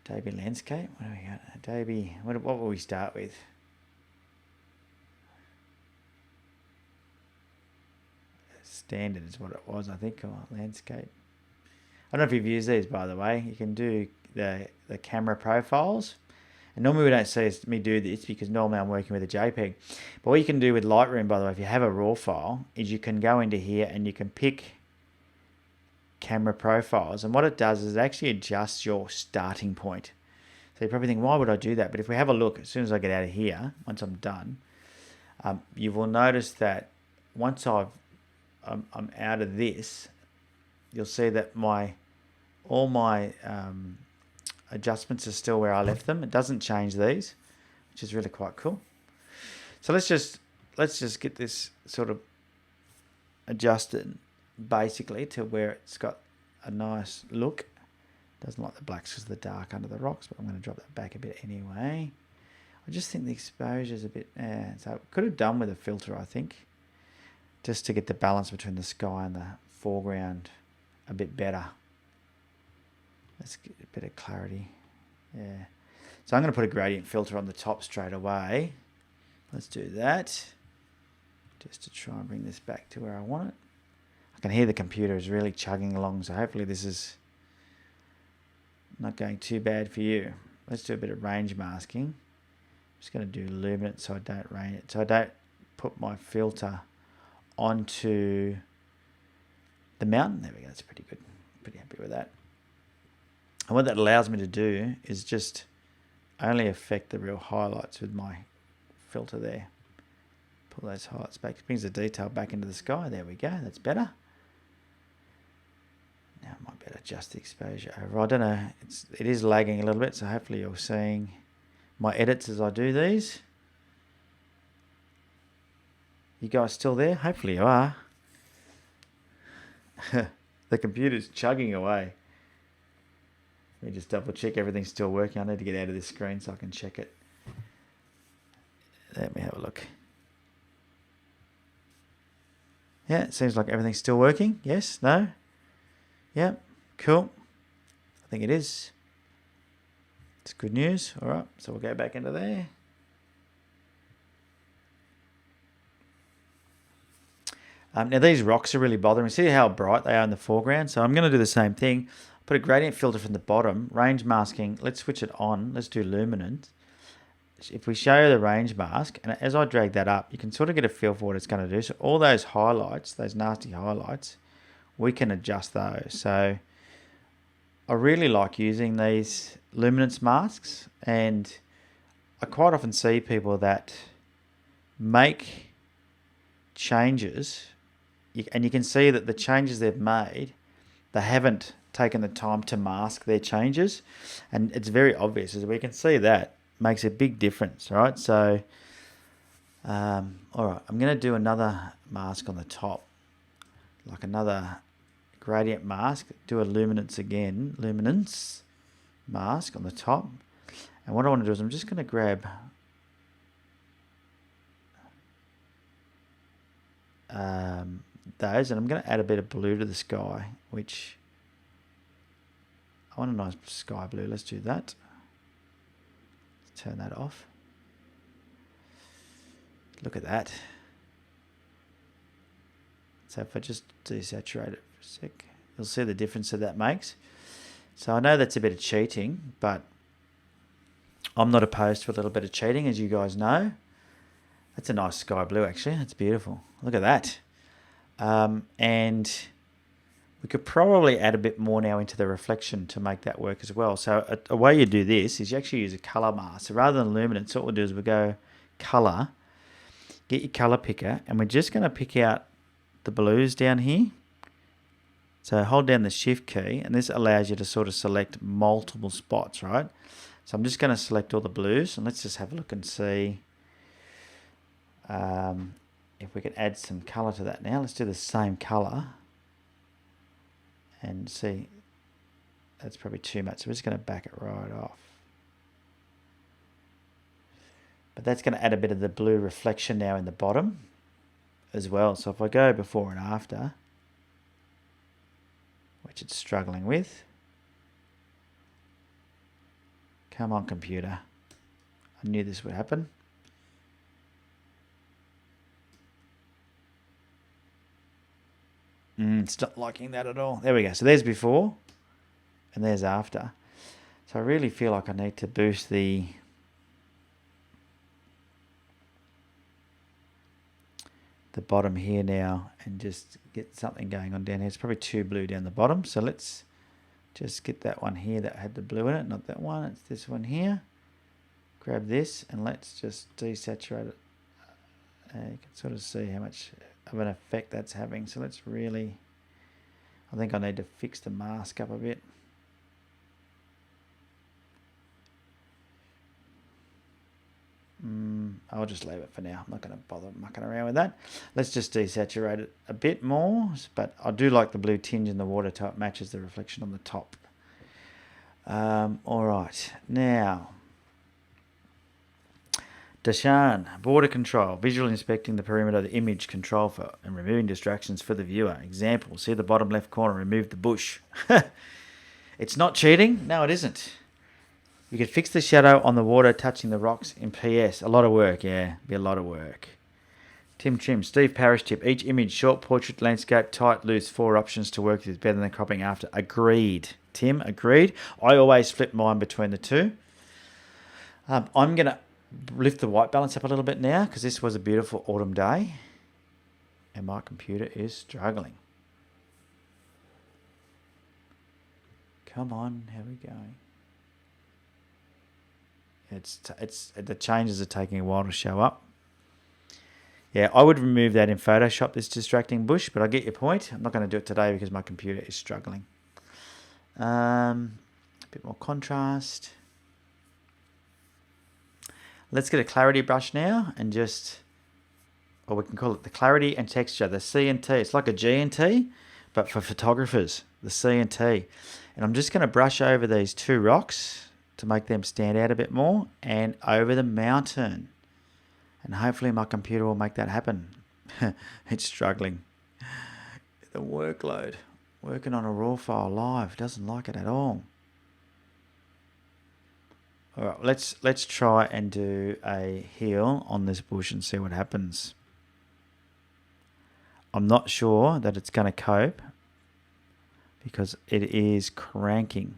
Adobe Landscape. What do we got? Adobe. What will we start with? Standard is what it was, I think, or Landscape. I don't know if you've used these, by the way. You can do the camera profiles. And normally we don't see me do this because normally I'm working with a JPEG. But what you can do with Lightroom, by the way, if you have a RAW file, is you can go into here and you can pick camera profiles. And what it does is it actually adjusts your starting point. So you probably think, why would I do that? But if we have a look, as soon as I get out of here, once I'm done, you will notice that once I'm out of this, you'll see that all my adjustments are still where I left them. It doesn't change these, which is really quite cool. So let's just get this sort of adjusted basically to where it's got a nice look. Doesn't like the blacks because of the dark under the rocks, but I'm going to drop that back a bit anyway. I just think the exposure is a bit, so I could have done with a filter, I think, just to get the balance between the sky and the foreground a bit better. Let's get a bit of clarity. Yeah. So I'm going to put a gradient filter on the top straight away. Let's do that. Just to try and bring this back to where I want it. I can hear the computer is really chugging along, so hopefully this is not going too bad for you. Let's do a bit of range masking. I'm just going to do luminance so I don't put my filter onto the mountain. There we go. That's pretty good. Pretty happy with that. And what that allows me to do is just only affect the real highlights with my filter there. Pull those highlights back. It brings the detail back into the sky. There we go. That's better. Now I might better adjust the exposure over. I don't know. It is lagging a little bit, so hopefully you're seeing my edits as I do these. You guys still there? Hopefully you are. The computer's chugging away. Let me just double check everything's still working. I need to get out of this screen so I can check it. Let me have a look. Yeah, it seems like everything's still working. Yes? No? Yeah, cool. I think it is. It's good news. All right, so we'll go back into there. Now these rocks are really bothering me. See how bright they are in the foreground? So I'm going to do the same thing. Put a gradient filter from the bottom. Range masking. Let's switch it on. Let's do luminance. If we show the range mask, and as I drag that up, you can sort of get a feel for what it's going to do. So all those highlights, those nasty highlights, we can adjust those. So I really like using these luminance masks, and I quite often see people that make changes, and you can see that the changes they've made, they haven't taken the time to mask their changes, and it's very obvious. As we can see, that makes a big difference, right? So all right, I'm going to do another mask on the top, like another gradient mask. Do a luminance again, luminance mask on the top, and what I want to do is I'm just going to grab those, and I'm going to add a bit of blue to the sky, which I want a nice sky blue. Let's do that. Let's turn that off. Look at that. So if I just desaturate it for a sec, you'll see the difference that makes. So I know that's a bit of cheating, but I'm not opposed to a little bit of cheating, as you guys know. That's a nice sky blue, actually. That's beautiful. Look at that. And we could probably add a bit more now into the reflection to make that work as well. So a way you do this is you actually use a color mask. So rather than luminance, what we'll do is we'll go color, get your color picker, and we're just going to pick out the blues down here. So hold down the shift key, and this allows you to sort of select multiple spots, right? So I'm just going to select all the blues, and let's just have a look and see if we can add some color to that now. Let's do the same color and see. That's probably too much, so we're just going to back it right off. But that's going to add a bit of the blue reflection now in the bottom as well. So if I go before and after, which it's struggling with. Come on, computer. I knew this would happen. It's not liking that at all. There we go. So there's before and there's after. So I really feel like I need to boost the bottom here now and just get something going on down here. It's probably too blue down the bottom. So let's just get that one here that had the blue in it. Not that one. It's this one here. Grab this and let's just desaturate it. You can sort of see how much of an effect that's having. So let's really, I think I need to fix the mask up a bit. I'll just leave it for now. I'm not going to bother mucking around with that. Let's just desaturate it a bit more, but I do like the blue tinge in the water so it matches the reflection on the top. All right, now Dashan, border control, visual inspecting the perimeter of the image, control for and removing distractions for the viewer. Example, see the bottom left corner, remove the bush. It's not cheating. No, it isn't. You could fix the shadow on the water touching the rocks in PS. A lot of work, yeah. Be a lot of work. Tim Trim, Steve Parrish tip. Each image, short, portrait, landscape, tight, loose, 4 options to work with. Better than cropping after. Agreed. Tim, agreed. I always flip mine between the two. I'm going to lift the white balance up a little bit now because this was a beautiful autumn day. And my computer is struggling. Come on, how are we going? It's the changes are taking a while to show up. Yeah, I would remove that in Photoshop, this distracting bush, but I get your point. I'm not going to do it today because my computer is struggling. A bit more contrast. Let's get a clarity brush now and just, or we can call it the clarity and texture, the C and T. It's like a G and T, but for photographers, the C and T. And I'm just going to brush over these 2 rocks to make them stand out a bit more, and over the mountain. And hopefully my computer will make that happen. It's struggling. The workload. Working on a raw file live. Doesn't like it at all. Alright, let's try and do a heel on this bush and see what happens. I'm not sure that it's going to cope because it is cranking.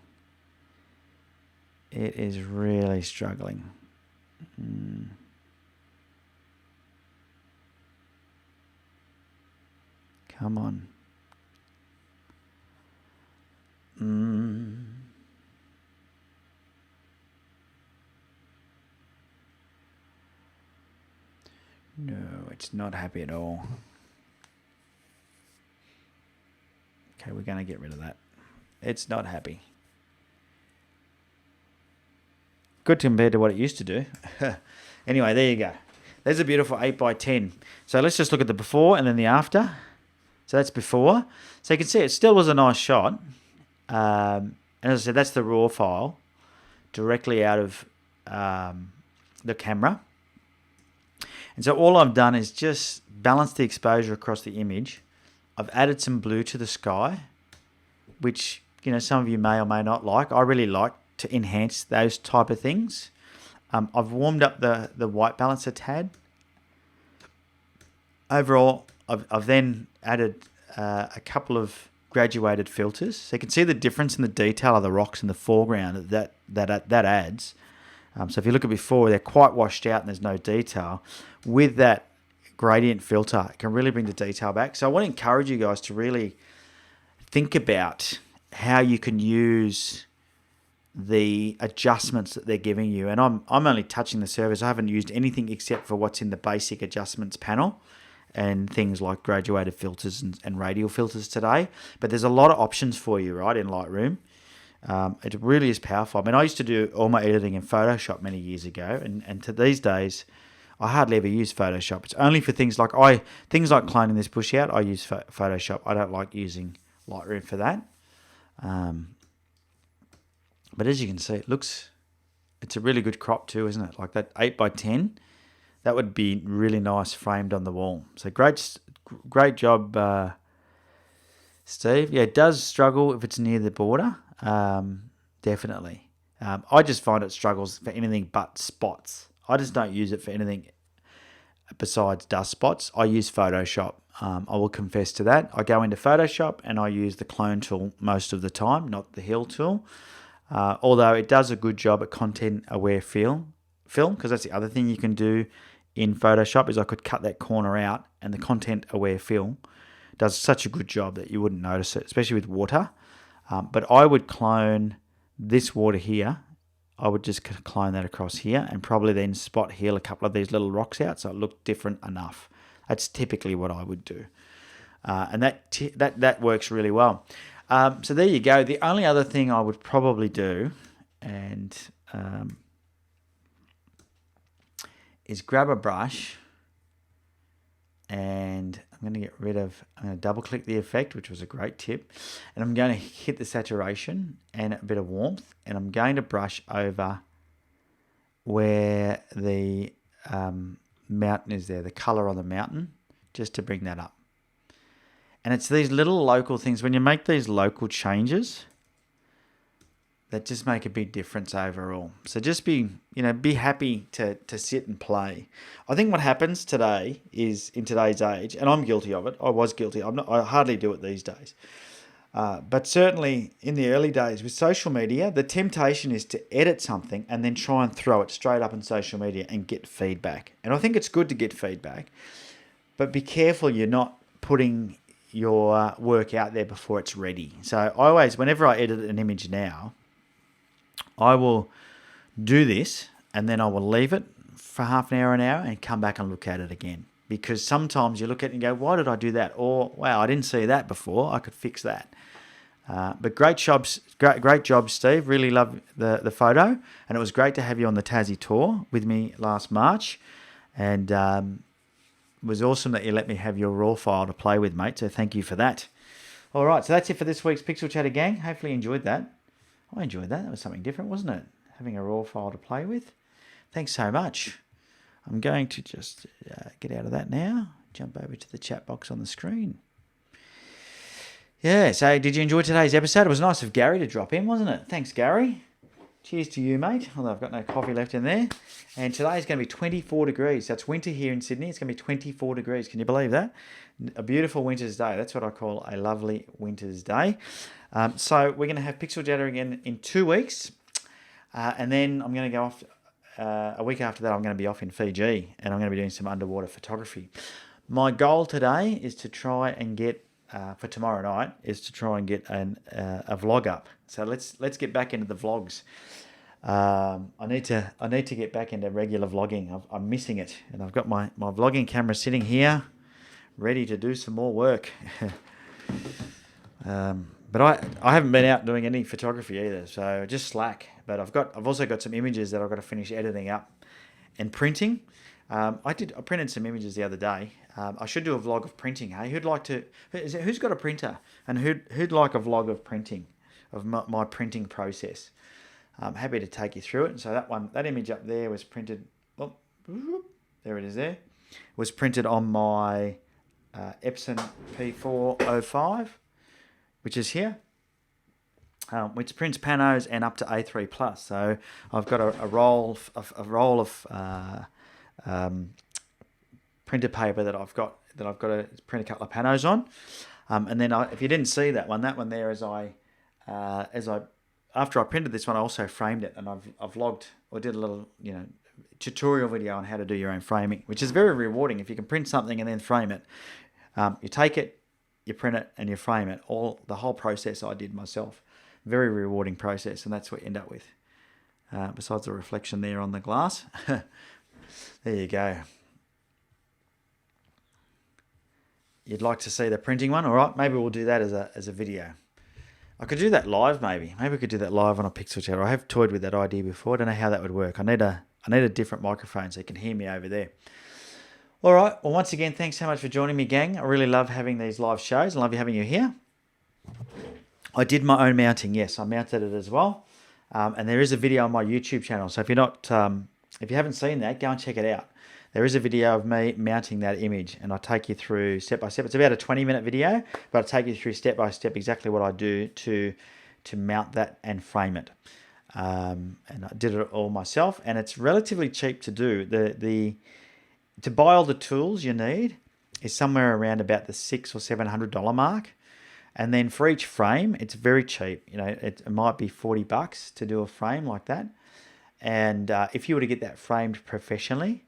It is really struggling. Come on. No, it's not happy at all. Okay, we're going to get rid of that. It's not happy. Good compared to what it used to do. Anyway, there you go. There's a beautiful 8x10. So let's just look at the before and then the after. So that's before. So you can see it still was a nice shot. And as I said, that's the raw file directly out of the camera. And so all I've done is just balance the exposure across the image. I've added some blue to the sky, which, you know, some of you may or may not like. I really like to enhance those type of things. I've warmed up the white balance a tad. Overall, I've then added a couple of graduated filters, so you can see the difference in the detail of the rocks in the foreground that adds. So if you look at before, they're quite washed out and there's no detail. With that gradient filter, it can really bring the detail back. So I want to encourage you guys to really think about how you can use the adjustments that they're giving you. And I'm only touching the surface. I haven't used anything except for what's in the basic adjustments panel and things like graduated filters and radial filters today. But there's a lot of options for you, right, in Lightroom. It really is powerful. I mean, I used to do all my editing in Photoshop many years ago, and to these days, I hardly ever use Photoshop. It's only for things like cloning this bush out. I use Photoshop. I don't like using Lightroom for that. But as you can see, it's a really good crop too, isn't it? Like that 8x10, that would be really nice framed on the wall. So great job, Steve. Yeah, it does struggle if it's near the border. Definitely. I just find it struggles for anything but spots. I just don't use it for anything besides dust spots. I use Photoshop. I will confess to that. I go into Photoshop and I use the clone tool most of the time, not the heal tool. Although it does a good job at content-aware film, because that's the other thing you can do in Photoshop is I could cut that corner out, and the content-aware film does such a good job that you wouldn't notice it, especially with water. But I would clone this water here. I would just clone that across here and probably then spot heal a couple of these little rocks out so it looked different enough. That's typically what I would do. And that works really well. So there you go. The only other thing I would probably do is grab a brush, and I'm going to double click the effect, which was a great tip. And I'm going to hit the saturation and a bit of warmth. And I'm going to brush over where the mountain is there, the color on the mountain, just to bring that up. And it's these little local things, when you make these local changes, that just make a big difference overall. So just be happy to sit and play. I think what happens today is, in today's age, and I'm guilty of it. I was guilty. I hardly do it these days. But certainly in the early days with social media, the temptation is to edit something and then try and throw it straight up in social media and get feedback. And I think it's good to get feedback, but be careful you're not putting your work out there before it's ready. So I always, whenever I edit an image now, I will do this and then I will leave it for half an hour and come back and look at it again. Because sometimes you look at it and go, why did I do that? Or, wow, I didn't see that before. I could fix that. But great job, Steve. Really love the photo. And it was great to have you on the Tassie tour with me last March. And it was awesome that you let me have your raw file to play with, mate. So thank you for that. All right, so that's it for this week's Pixel Chatter gang. Hopefully you enjoyed that. I enjoyed that. That was something different, wasn't it? Having a raw file to play with. Thanks so much. I'm going to just get out of that now. Jump over to the chat box on the screen. Yeah, so did you enjoy today's episode? It was nice of Gary to drop in, wasn't it? Thanks, Gary. Cheers to you, mate. Although I've got no coffee left in there. And today is going to be 24 degrees. So it's winter here in Sydney. It's going to be 24 degrees. Can you believe that? A beautiful winter's day. That's what I call a lovely winter's day. So we're going to have Pixel Chatter again in 2 weeks. And then I'm going to go off. A week after that, I'm going to be off in Fiji. And I'm going to be doing some underwater photography. My goal today is to try and get, for tomorrow night, is to try and get a vlog up. So let's get back into the vlogs. I need to get back into regular vlogging. I'm missing it, and I've got my vlogging camera sitting here, ready to do some more work. But I haven't been out doing any photography either, so just slack. But I've also got some images that I've got to finish editing up and printing. I printed some images the other day. I should do a vlog of printing. Hey, who's got a printer, and who'd like a vlog of printing, of my printing process? I'm happy to take you through it. And so that image up there was printed. Oh, there it is. There was printed on my Epson P405, which is here. Which prints panos and up to A3 plus. So I've got a roll of printer paper that I've got that I've got to print a couple of panos on. And then if you didn't see that one there, after I printed this one, I also framed it, and I've vlogged or did a little tutorial video on how to do your own framing, which is very rewarding if you can print something and then frame it. You take it, you print it, and you frame it. The whole process I did myself. Very rewarding process, and that's what you end up with. Besides the reflection there on the glass. There you go. You'd like to see the printing one? All right, maybe we'll do that as a video. I could do that live, maybe. Maybe we could do that live on a Pixel Chatter. I have toyed with that idea before. I don't know how that would work. I need a different microphone so you can hear me over there. All right. Well, once again, thanks so much for joining me, gang. I really love having these live shows. I love having you here. I did my own mounting. Yes, I mounted it as well. And there is a video on my YouTube channel. So if you haven't seen that, go and check it out. There is a video of me mounting that image, and I'll take you through step by step. It's about a 20-minute video, but I'll take you through step by step exactly what I do to mount that and frame it. And I did it all myself, and it's relatively cheap to do. To buy all the tools you need is somewhere around about the $600 or $700 mark. And then for each frame, it's very cheap. It might be $40 to do a frame like that. And if you were to get that framed professionally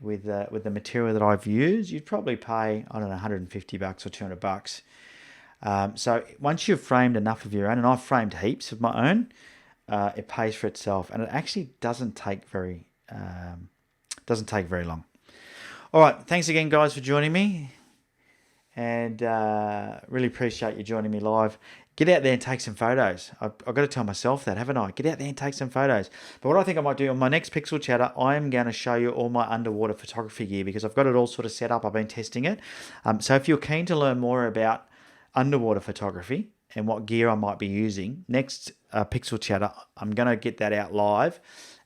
with the material that I've used, you'd probably pay, I don't know, $150 or $200. So once you've framed enough of your own, and I've framed heaps of my own, it pays for itself, and it actually doesn't take very long. All right, thanks again, guys, for joining me. And really appreciate you joining me live. Get out there and take some photos. I've got to tell myself that, haven't I? Get out there and take some photos. But what I think I might do on my next Pixel Chatter, I am going to show you all my underwater photography gear, because I've got it all sort of set up. I've been testing it. So if you're keen to learn more about underwater photography and what gear I might be using, next Pixel Chatter, I'm going to get that out live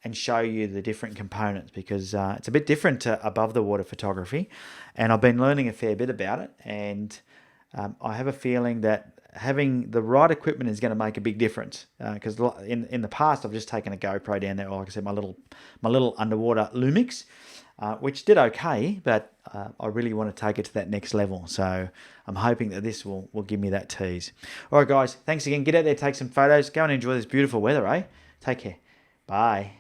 and show you the different components, because it's a bit different to above the water photography, and I've been learning a fair bit about it, and I have a feeling that having the right equipment is going to make a big difference, because in the past I've just taken a GoPro down there, or like I said, my little underwater Lumix, which did okay, but I really want to take it to that next level, so I'm hoping that this will give me that tease. All right, guys, thanks again. Get out there, take some photos, go and enjoy this beautiful weather, eh? Take care. Bye.